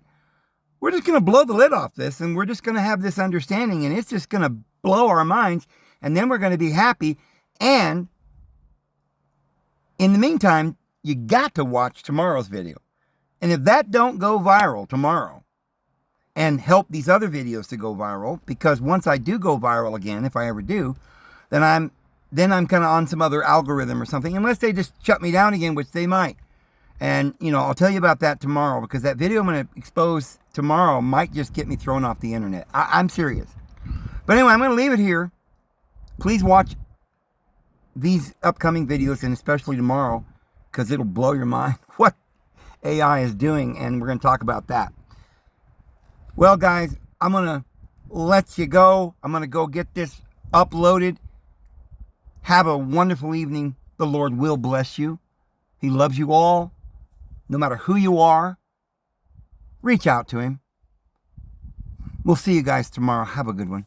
we're just going to blow the lid off this, and we're just going to have this understanding, and it's just going to blow our minds, and then we're going to be happy. And in the meantime, you got to watch tomorrow's video. And if that don't go viral tomorrow and help these other videos to go viral, because once I do go viral again, if I ever do, then I'm kind of on some other algorithm or something, unless they just shut me down again, which they might. And, you know, I'll tell you about that tomorrow, because that video I'm going to expose tomorrow might just get me thrown off the internet. I'm serious. But anyway, I'm going to leave it here. Please watch these upcoming videos, and especially tomorrow, because it'll blow your mind what AI is doing, and we're going to talk about that. Well, guys, I'm going to let you go. I'm going to go get this uploaded. Have a wonderful evening. The Lord will bless you. He loves you all. No matter who you are, reach out to him. We'll see you guys tomorrow. Have a good one.